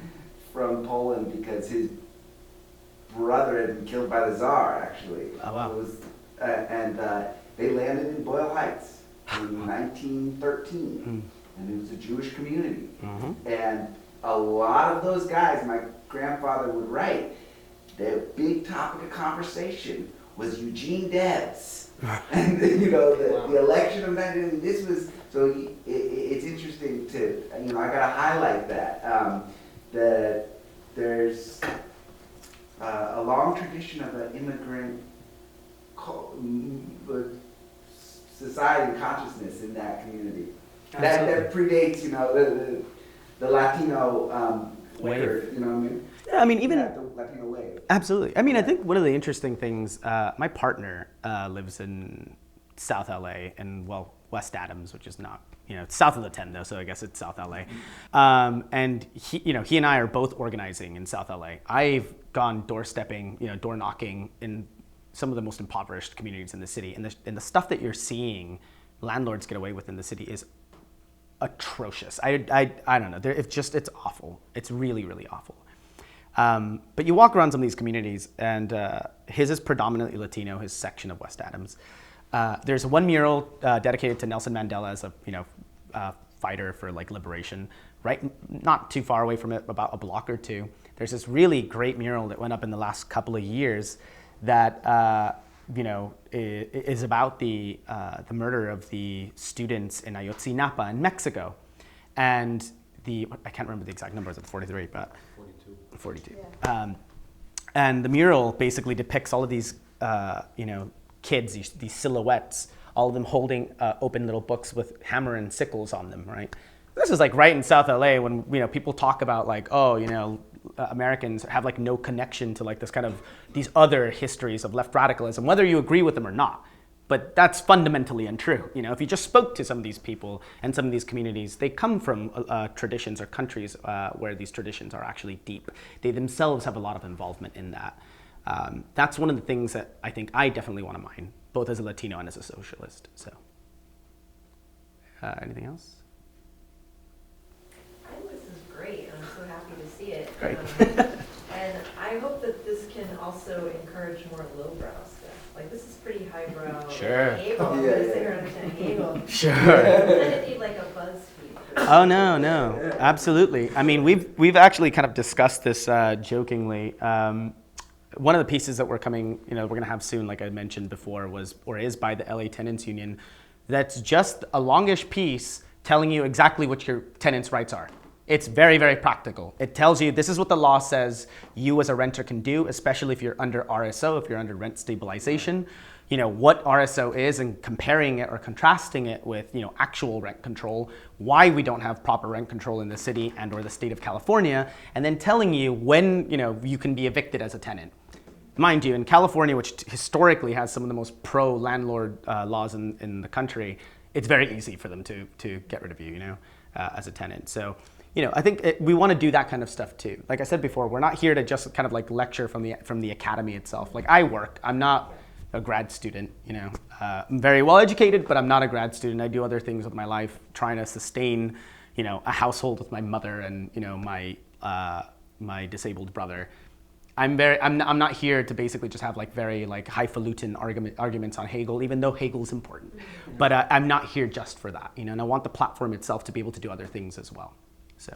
from Poland because his brother had been killed by the Tsar, actually. Oh, wow. And they landed in Boyle Heights in 1913, and it was a Jewish community. And a lot of those guys, my grandfather would write, the big topic of conversation was Eugene Debs. And the election of 19, this was, so it's interesting to, I gotta highlight that, that there's a long tradition of an immigrant society and consciousness in that community. That predates, the Latino wave, you know what I mean? Yeah, I mean, even the Latino wave. Absolutely. I mean, I think one of the interesting things, my partner lives in South LA and West Adams, which is not, it's south of the 10 though, so I guess it's South LA. And he and I are both organizing in South LA. I've gone door knocking in some of the most impoverished communities in the city, and the stuff that you're seeing landlords get away with in the city is atrocious. I don't know. It's awful. It's really, really awful. But you walk around some of these communities, and his is predominantly Latino, his section of West Adams. There's one mural dedicated to Nelson Mandela as a fighter for liberation, right? Not too far away from it, about a block or two. There's this really great mural that went up in the last couple of years that is about the murder of the students in Ayotzinapa in Mexico. And I can't remember the exact number, is it 43? But 42. Yeah. And the mural basically depicts all of these, kids, these silhouettes, all of them holding open little books with hammer and sickles on them, right? This is right in South LA when people talk about Americans have no connection to this kind of these other histories of left radicalism, whether you agree with them or not. But that's fundamentally untrue. If you just spoke to some of these people and some of these communities, they come from traditions or countries where these traditions are actually deep. They themselves have a lot of involvement in that. That's one of the things that I think I definitely want to mine, both as a Latino and as a socialist. So, anything else? I think this is great. I'm so happy to see it. Great. And I hope that this can also encourage more lowbrow stuff. Like, this is pretty highbrow. Sure. Hegel. I'm going to sit here and understand Hegel. Sure. Then it'd be like a BuzzFeed. Oh no, absolutely. I mean, we've actually kind of discussed this jokingly. One of the pieces that we're going to have soon, like I mentioned before, is by the LA Tenants Union. That's just a longish piece telling you exactly what your tenants' rights are. It's very, very practical. It tells you this is what the law says you as a renter can do, especially if you're under RSO, if you're under rent stabilization. What RSO is and comparing it or contrasting it with, actual rent control, why we don't have proper rent control in the city and or the state of California, and then telling you when, you can be evicted as a tenant. Mind you, in California, which historically has some of the most pro-landlord laws in the country, it's very easy for them to get rid of you, as a tenant. So, I think we want to do that kind of stuff too. Like I said before, we're not here to just kind of like lecture from the academy itself. Like I'm not a grad student, I'm very well educated, but I'm not a grad student. I do other things with my life, trying to sustain, a household with my mother and, my disabled brother. I'm not here to basically just have like very like highfalutin arguments on Hegel, even though Hegel's important. But I'm not here just for that, and I want the platform itself to be able to do other things as well. So.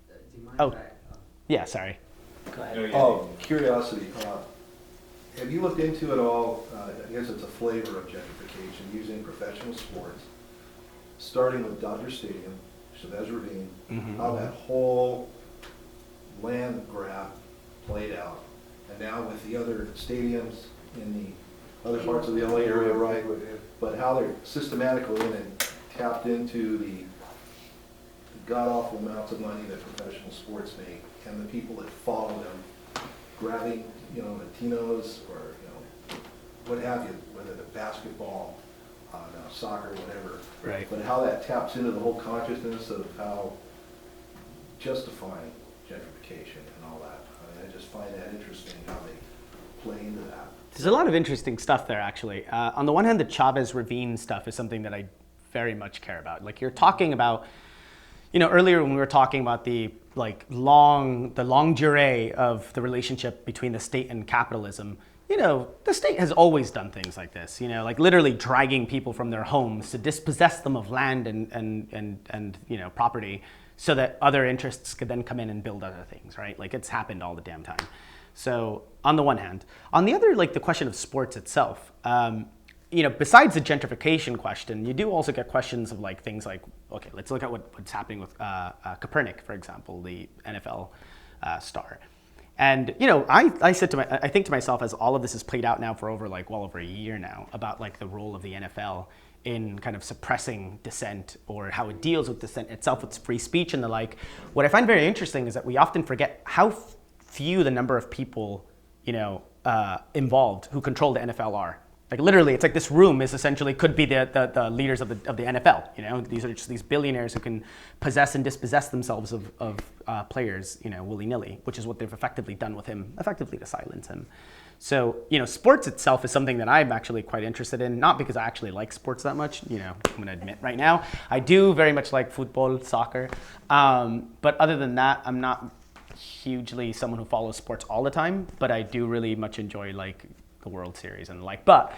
Do you mind Oh, if I- yeah, sorry. Go ahead. Oh, curiosity. Have you looked into it all? I guess it's a flavor of gentrification using professional sports, starting with Dodger Stadium, Chavez Ravine, how that whole land grab played out, and now with the other stadiums in the other parts of the LA area, right? But how they're systematically in and tapped into the god-awful amounts of money that professional sports make, and the people that follow them, grabbing, Latinos or, what have you, whether the basketball, soccer, whatever. Right. But how that taps into the whole consciousness of how justifying gentrification and all that. I mean, I just find that interesting how they play into that. There's a lot of interesting stuff there, actually. On the one hand, the Chavez Ravine stuff is something that I very much care about. Like you're talking about, earlier when we were talking about the longue durée of the relationship between the state and capitalism, the state has always done things like this, like literally dragging people from their homes to dispossess them of land and property so that other interests could then come in and build other things, right? Like it's happened all the damn time. So on the one hand. On the other, like the question of sports itself, besides the gentrification question, you do also get questions of like things like, okay, let's look at what's happening with Kaepernick, for example, the NFL star. And I think to myself, as all of this has played out now for over a year now, about like the role of the NFL in kind of suppressing dissent or how it deals with dissent itself, with free speech and the like. What I find very interesting is that we often forget how few the number of people involved who control the NFL are. Like literally, it's like this room is essentially could be the leaders of the NFL. These are just these billionaires who can possess and dispossess themselves of players, willy-nilly, which is what they've effectively done with him, effectively to silence him. So, sports itself is something that I'm actually quite interested in, not because I actually like sports that much. I'm going to admit right now, I do very much like football, soccer, but other than that, I'm not hugely someone who follows sports all the time. But I do really much enjoy like the World Series and the like. But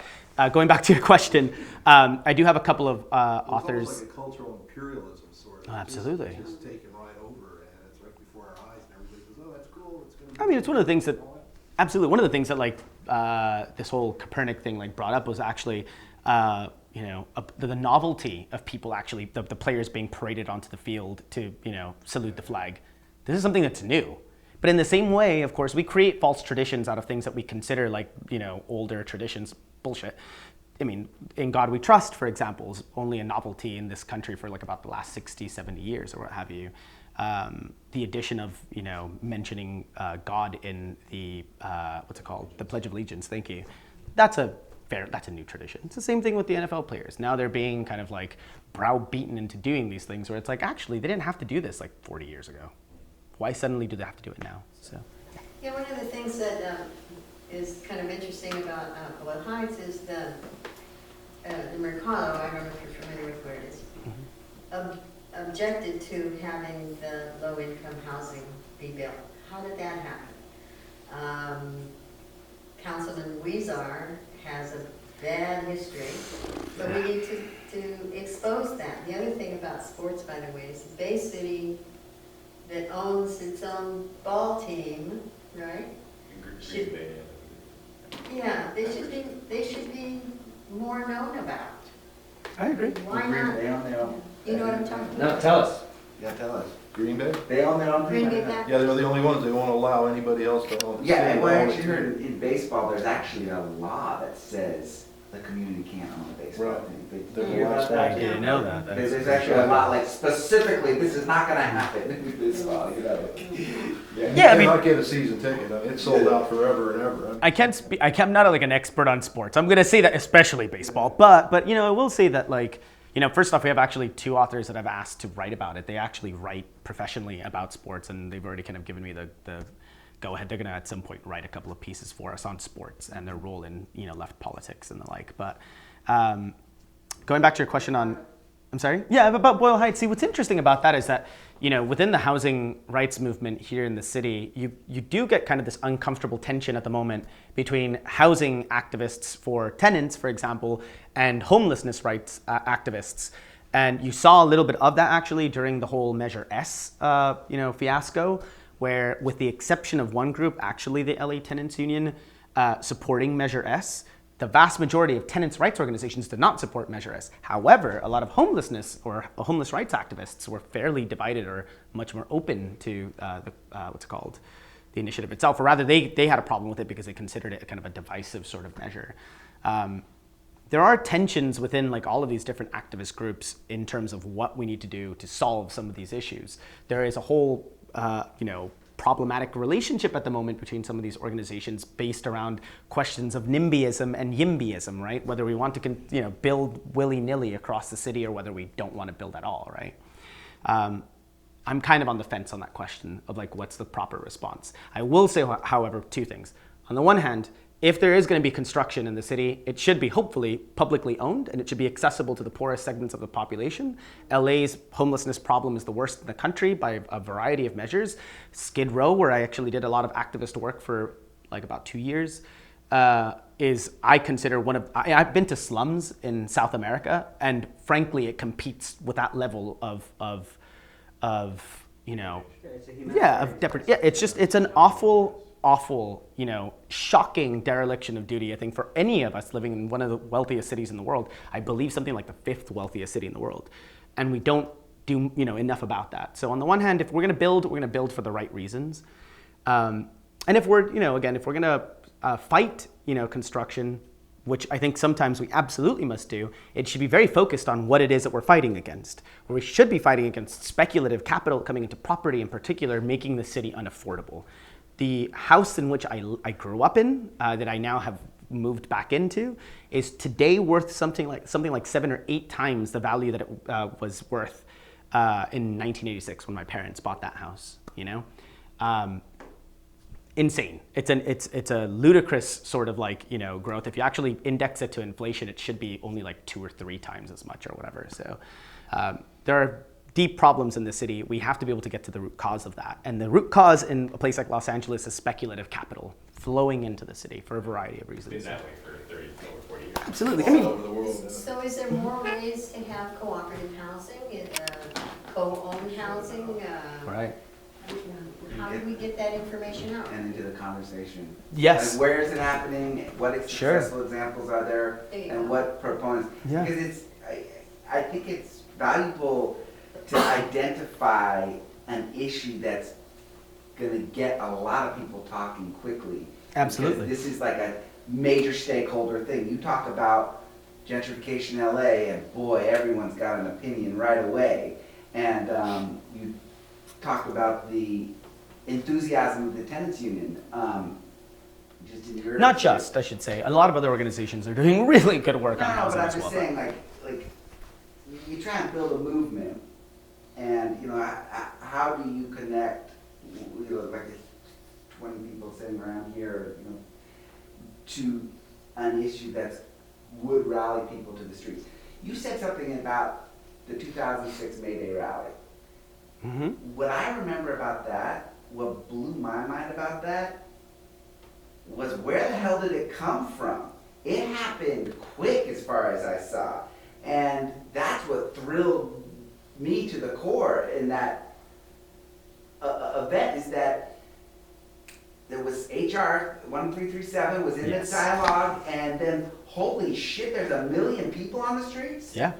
going back to your question, I do have a couple of authors. It's almost like a cultural imperialism sort of. Oh, absolutely. It's just taken right over, and it's right before our eyes, and everybody goes, "Oh, that's cool. It's going to." I mean, it's one of the things that, absolutely, one of the things that like this whole Copernic thing like brought up was actually, the novelty of people actually, the players being paraded onto the field to, salute the flag. This is something that's new. But in the same way, of course, we create false traditions out of things that we consider like, older traditions. Bullshit. I mean, In God We Trust, for example, is only a novelty in this country for like about the last 60, 70 years or what have you. The addition of, mentioning God in the, what's it called? The Pledge of Allegiance, thank you. That's a new tradition. It's the same thing with the NFL players. Now they're being kind of like browbeaten into doing these things where it's like, actually, they didn't have to do this like 40 years ago. Why suddenly do they have to do it now? So. Yeah, one of the things that is kind of interesting about Heights is the Mercado, I don't know if you're familiar with where it is, objected to having the low-income housing be built. How did that happen? Councilman Weezar has a bad history, so we need to expose that. The other thing about sports, by the way, is the Bay City that owns its own ball team, right? Yeah, they should be more known about. I agree. Why not? They own their own. You know what I'm talking No, about? tell us. Yeah, tell us. Green Bay? They own their own. Green Bay thing. Packers. Yeah, they're the only ones, they won't allow anybody else to own it. Yeah, and what I Own it actually too. heard in baseball, there's actually a law that says the community can't own a baseball Right. team. They're Did the you hear last about that? I didn't know that. There's actually a law, like specifically, this is not gonna happen in baseball, you know? Yeah, I You mean- cannot get a season ticket, I mean, it's sold out forever and ever. I'm not like an expert on sports. I'm gonna say that, especially baseball. But you know, I will say that, like, you know, first off, we have actually 2 authors that I've asked to write about it. They actually write professionally about sports, and they've already kind of given me the go ahead. They're gonna at some point write a couple of pieces for us on sports and their role in, you know, left politics and the like. But going back to your question on, I'm sorry? Yeah, about Boyle Heights. See, what's interesting about that is that, you know, within the housing rights movement here in the city, you do get kind of this uncomfortable tension at the moment between housing activists for tenants, for example, and homelessness rights activists. And you saw a little bit of that actually during the whole Measure S, fiasco, where with the exception of one group, actually the LA Tenants Union, supporting Measure S, the vast majority of tenants' rights organizations did not support Measure S. However, a lot of homelessness or homeless rights activists were fairly divided or much more open to the initiative itself, or rather they had a problem with it because they considered it kind of a divisive sort of measure. There are tensions within like all of these different activist groups in terms of what we need to do to solve some of these issues. There is a whole, problematic relationship at the moment between some of these organizations based around questions of NIMBYism and YIMBYism, right? Whether we want to, build willy-nilly across the city or whether we don't want to build at all, right? I'm kind of on the fence on that question of like, what's the proper response? I will say, however, 2 things. On the one hand, if there is going to be construction in the city, it should be hopefully publicly owned and it should be accessible to the poorest segments of the population. LA's homelessness problem is the worst in the country by a variety of measures. Skid Row, where I actually did a lot of activist work for like about 2 years, is I consider I've been to slums in South America, and frankly, it competes with that level of it's an awful, shocking dereliction of duty, I think, for any of us living in one of the wealthiest cities in the world. I believe something like the 5th wealthiest city in the world. And we don't do, enough about that. So on the one hand, if we're going to build for the right reasons. And if we're, if we're going to fight, construction, which I think sometimes we absolutely must do, it should be very focused on what it is that we're fighting against. Where we should be fighting against speculative capital coming into property in particular, making the city unaffordable. The house in which I grew up in, that I now have moved back into, is today worth something like 7 or 8 times the value that it was worth in 1986 when my parents bought that house. Insane. It's a ludicrous sort of growth. If you actually index it to inflation, it should be only like 2 or 3 times as much or whatever. So there are deep problems in the city. We have to be able to get to the root cause of that. And the root cause in a place like Los Angeles is speculative capital flowing into the city for a variety of reasons. Been that way for 30 or 40 years. Absolutely. All over the world. So is there more ways to have cooperative housing, co-owned housing? Right. How do we get that information out? And into the conversation. Yes. And where is it happening? What Sure. successful examples are there? There you And go. what proponents? Yeah. Because I think it's valuable to identify an issue that's going to get a lot of people talking quickly. Absolutely. Because this is like a major stakeholder thing. You talk about gentrification in LA, and boy, everyone's got an opinion right away. And you talk about the enthusiasm of the Tenants Union. Just in your Not just, I should say. A lot of other organizations are doing really good work on No, housing but I'm as just well. saying, like you try and build a movement, and how do you connect, like 20 people sitting around here, to an issue that's would rally people to the streets. You said something about the 2006 May Day rally. Mm-hmm. What I remember about that, what blew my mind about that, was where the hell did it come from? It happened quick as far as I saw. And that's what thrilled me to the core in that event, is that there was HR 1337 was in Yes. the dialogue, and then holy shit, there's 1 million people on the streets? Yeah.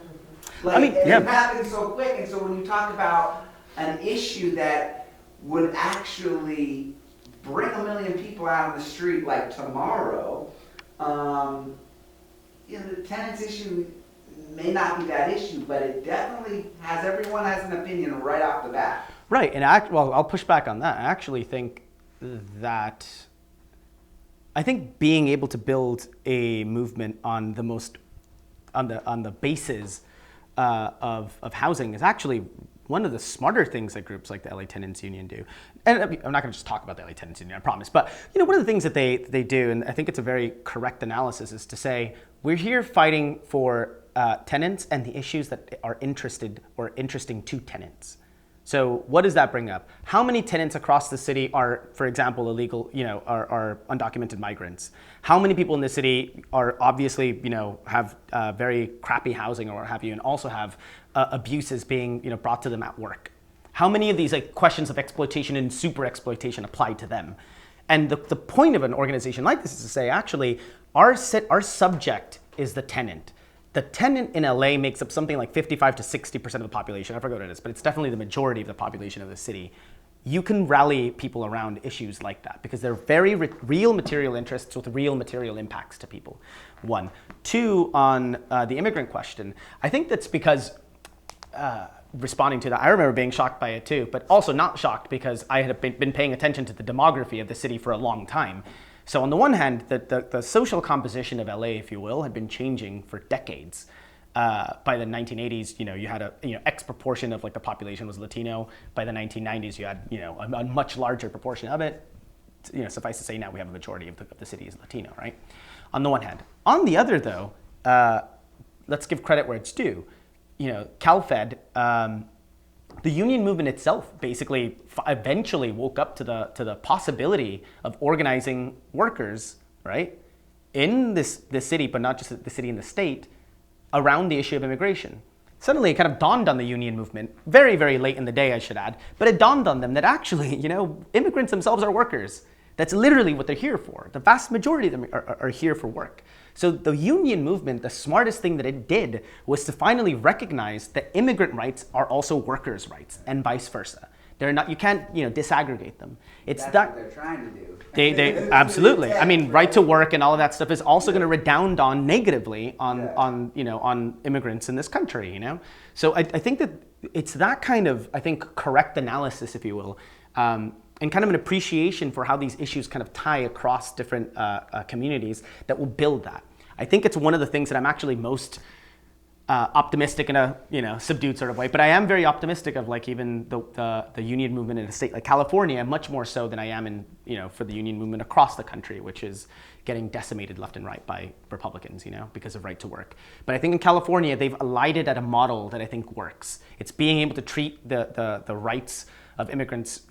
Like, I mean, and yeah. it happened so quick, and so when you talk about an issue that would actually bring 1 million people out on the street like tomorrow, the tenants issue may not be that issue, but it definitely has, everyone has an opinion right off the bat. Right, and well, I'll push back on that. I actually think that being able to build a movement on the most on the basis of housing is actually one of the smarter things that groups like the LA Tenants Union do. And I'm not going to just talk about the LA Tenants Union, I promise. But one of the things that they do, and I think it's a very correct analysis, is to say we're here fighting for tenants and the issues that are interesting to tenants. So what does that bring up? How many tenants across the city are, for example, illegal, are undocumented migrants? How many people in the city are obviously, have very crappy housing or what have you, and also have abuses being, brought to them at work? How many of these questions of exploitation and super exploitation apply to them? And the point of an organization like this is to say, actually, our subject is the tenant. The tenant in LA makes up something like 55 to 60% of the population. I forget what it is, but it's definitely the majority of the population of the city. You can rally people around issues like that because they're very real material interests with real material impacts to people. One. Two, on the immigrant question, I think that's because responding to that, I remember being shocked by it too, but also not shocked because I had been paying attention to the demography of the city for a long time. So on the one hand, the social composition of LA, if you will, had been changing for decades. By the 1980s, you had X proportion of the population was Latino. By the 1990s, you had a much larger proportion of it. Suffice to say, now we have a majority of the city is Latino, right? On the one hand. On the other, though, let's give credit where it's due. CalFed, the union movement itself basically eventually woke up to the possibility of organizing workers, right, in this city, but not just the city and the state, around the issue of immigration. Suddenly, it kind of dawned on the union movement, very, very late in the day, I should add, but it dawned on them that actually, immigrants themselves are workers. That's literally what they're here for. The vast majority of them are here for work. So the union movement, the smartest thing that it did was to finally recognize that immigrant rights are also workers' rights and vice versa. They're not, you can't, disaggregate them. It's That's that what they're trying to do. they absolutely. I mean, right to work and all of that stuff is also going to redound on negatively on immigrants in this country. So I think that it's that kind of correct analysis, if you will. And kind of an appreciation for how these issues kind of tie across different communities that will build that. I think it's one of the things that I'm actually most optimistic in a subdued sort of way, but I am very optimistic of even the union movement in a state like California, much more so than I am in for the union movement across the country, which is getting decimated left and right by Republicans, because of right to work. But I think in California they've alighted at a model that I think works. It's being able to treat the rights of immigrants,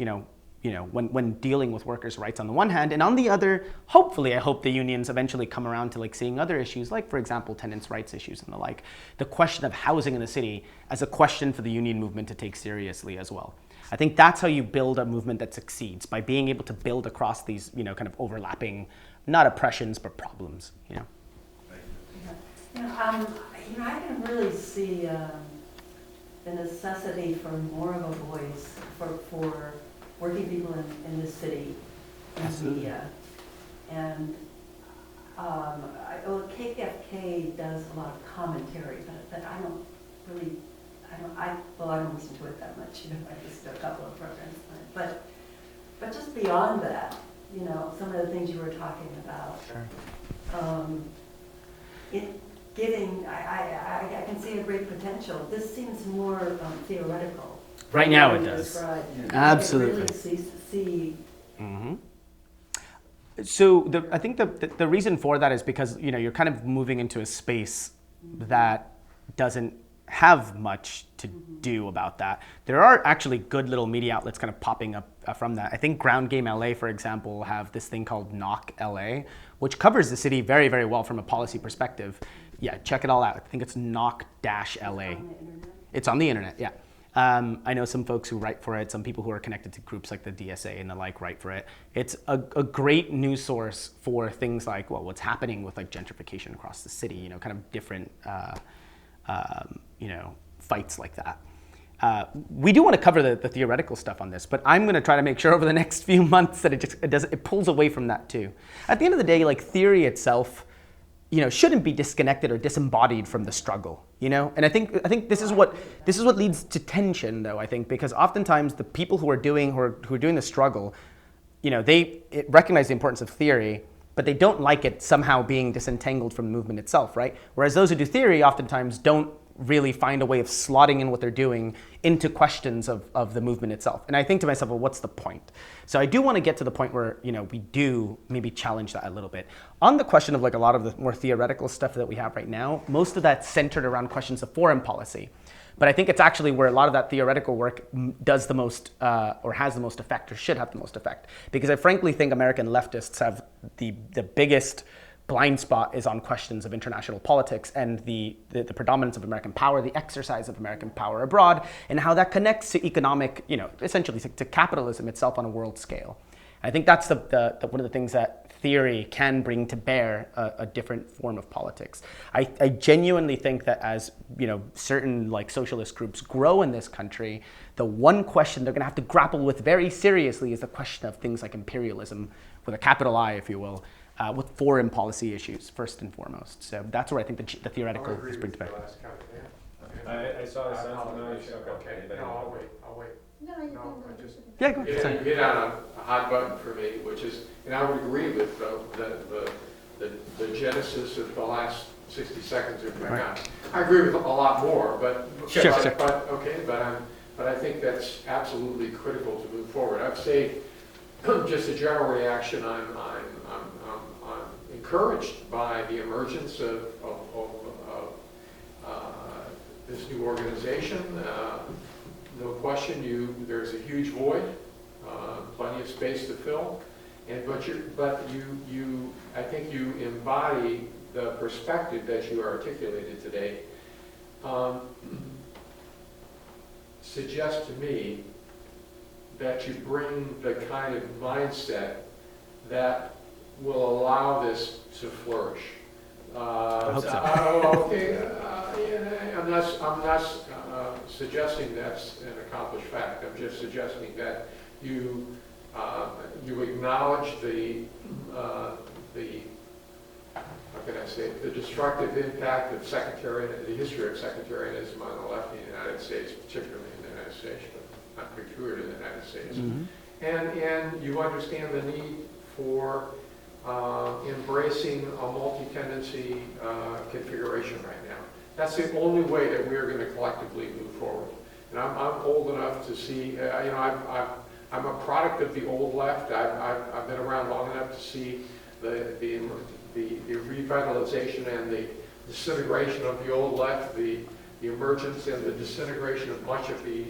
when dealing with workers' rights on the one hand, and on the other, hopefully, I hope the unions eventually come around to seeing other issues, like, for example, tenants' rights issues and the like. The question of housing in the city as a question for the union movement to take seriously as well. I think that's how you build a movement that succeeds, by being able to build across these, kind of overlapping, not oppressions, but problems, I can really see the necessity for more of a voice for working people in this city, in the media. And KPFK does a lot of commentary, but I don't really, I don't listen to it that much, I listen to a couple of programs. But just beyond that, some of the things you were talking about. Sure. I can see a great potential. This seems more theoretical. Right now it than does. described. Absolutely. I can really see. Mm-hmm. So I think the reason for that is because you're kind of moving into a space that doesn't have much to do about that. There are actually good little media outlets kind of popping up from that. I think Ground Game LA, for example, have this thing called Knock LA, which covers the city very, very well from a policy perspective. Yeah, check it all out. I think it's Knock-LA. It's on the internet, yeah. I know some folks who write for it, some people who are connected to groups like the DSA and the like write for it. It's a great news source for things like, well, what's happening with like gentrification across the city, kind of different fights like that. We do want to cover the theoretical stuff on this, but I'm going to try to make sure over the next few months that it pulls away from that too. At the end of the day, like theory itself, shouldn't be disconnected or disembodied from the struggle, And I think this is what leads to tension, though. I think because oftentimes the people who are doing the struggle, they recognize the importance of theory, but they don't like it somehow being disentangled from the movement itself, right? Whereas those who do theory oftentimes don't really find a way of slotting in what they're doing into questions of the movement itself. And I think to myself, well, what's the point? So I do want to get to the point where, we do maybe challenge that a little bit. On the question of like a lot of the more theoretical stuff that we have right now, most of that's centered around questions of foreign policy. But I think it's actually where a lot of that theoretical work does the most, or has the most effect, or should have the most effect. Because I frankly think American leftists have the biggest blind spot is on questions of international politics and the predominance of American power, the exercise of American power abroad, and how that connects to economic, essentially to capitalism itself on a world scale. I think that's the one of the things that theory can bring to bear a different form of politics. I genuinely think that as certain like socialist groups grow in this country, the one question they're going to have to grapple with very seriously is the question of things like imperialism, with a capital I, if you will. With foreign policy issues, first and foremost. So that's where I think the theoretical is bring to bear. I saw this okay. No, I'll wait. No, I just. Yeah, go ahead. You hit on a hot button for me, which is, and I would agree with the genesis of the last 60 seconds of my comments. I agree with a lot more, but I think that's absolutely critical to move forward. I'd say just a general reaction. I'm encouraged by the emergence of this new organization. No question, there's a huge void, plenty of space to fill, but I think you embody the perspective that you articulated today. Suggests to me that you bring the kind of mindset that will allow this to flourish. I hope so. I'm not suggesting that's an accomplished fact. I'm just suggesting that you acknowledge the how can I say, the destructive impact of the history of sectarianism on the left in the United States, particularly in the United States, but not peculiar to the United States. Mm-hmm. And you understand the need for embracing a multi-tendency configuration right now. That's the only way that we're going to collectively move forward. And I'm old enough to see, I'm a product of the old left. I've been around long enough to see the revitalization and the disintegration of the old left, the emergence and the disintegration of much of the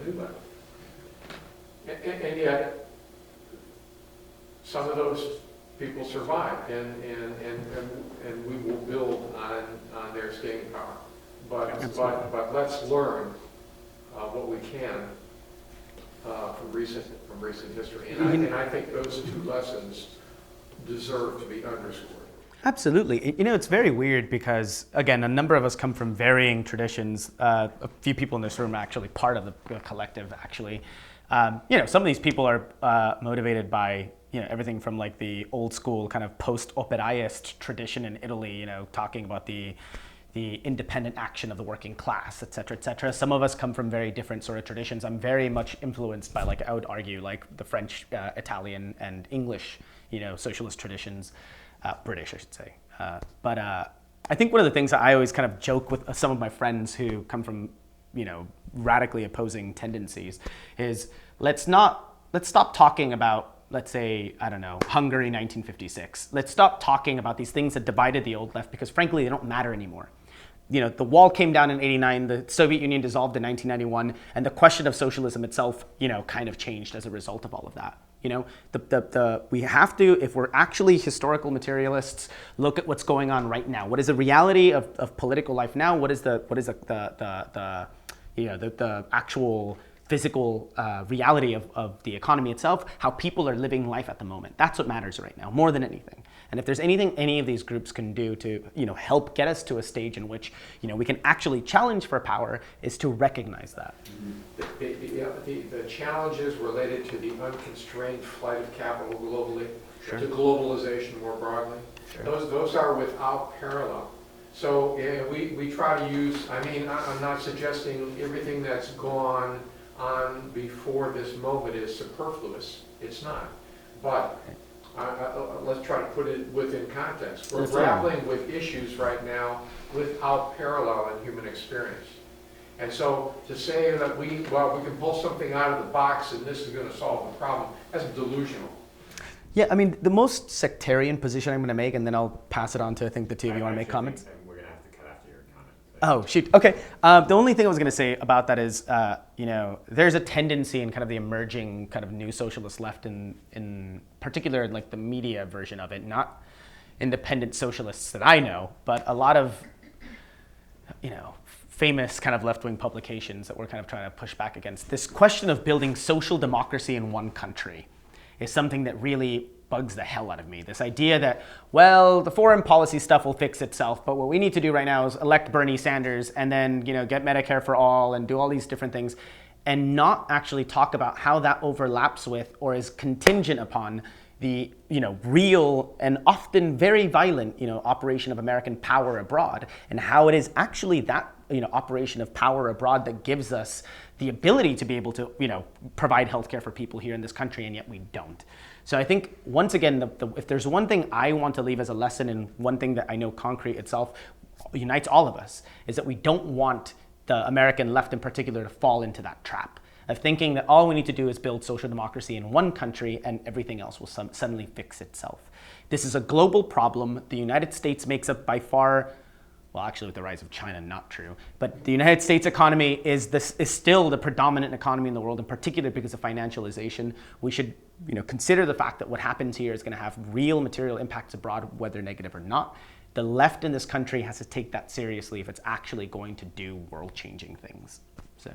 new left. And yet, some of those people survive, and we will build on their staying power. But let's learn what we can from recent history, and I think those two lessons deserve to be underscored. Absolutely. It's very weird because, again, a number of us come from varying traditions. A few people in this room are actually part of the collective, actually. Some of these people are motivated by everything from like the old school kind of post-operaist tradition in Italy, talking about the independent action of the working class, et cetera, et cetera. Some of us come from very different sort of traditions. I'm very much influenced by, I would argue, the French, Italian, and English, socialist traditions, British, I should say. But I think one of the things that I always kind of joke with some of my friends who come from, radically opposing tendencies is let's stop talking about let's say, I don't know, Hungary 1956. Let's stop talking about these things that divided the old left because frankly, they don't matter anymore. The wall came down in '89, the Soviet Union dissolved in 1991, and the question of socialism itself, kind of changed as a result of all of that. We have to, if we're actually historical materialists, look at what's going on right now. What is the reality of political life now? What is the actual physical reality of the economy itself? How people are living life at the moment. That's what matters right now, more than anything. And if there's anything any of these groups can do to help get us to a stage in which we can actually challenge for power, is to recognize that. The challenges related to the unconstrained flight of capital globally, Sure. to globalization more broadly, Sure. those are without parallel. So we try to use, I'm not suggesting everything that's gone on before this moment is superfluous. It's not. But let's try to put it within context. We're grappling with issues right now without parallel in human experience. And so to say that we can pull something out of the box and this is going to solve the problem, that's delusional. Yeah, the most sectarian position I'm going to make, and then I'll pass it on to, I think, the two of you want to make comments. We're going to have to cut after your comment. Oh, shoot. Okay. The only thing I was going to say about that is, there's a tendency in kind of the emerging kind of new socialist left in particular, like the media version of it, not independent socialists that I know, but a lot of, famous kind of left-wing publications that we're kind of trying to push back against. This question of building social democracy in one country is something that really bugs the hell out of me. This idea that, well, the foreign policy stuff will fix itself, but what we need to do right now is elect Bernie Sanders and then, get Medicare for all and do all these different things, and not actually talk about how that overlaps with or is contingent upon the real and often very violent operation of American power abroad, and how it is actually that operation of power abroad that gives us the ability to be able to provide healthcare for people here in this country, and yet we don't. So I think once again, if there's one thing I want to leave as a lesson, and one thing that I know Konkret itself unites all of us, is that we don't want the American left in particular to fall into that trap of thinking that all we need to do is build social democracy in one country and everything else will suddenly fix itself. This is a global problem. The United States makes up by far, well, actually with the rise of China, not true, but the United States economy is still the predominant economy in the world, in particular because of financialization. We should consider the fact that what happens here is going to have real material impacts abroad, whether negative or not. The left in this country has to take that seriously if it's actually going to do world-changing things. So.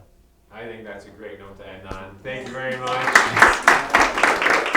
I think that's a great note to end on. Thank you very much.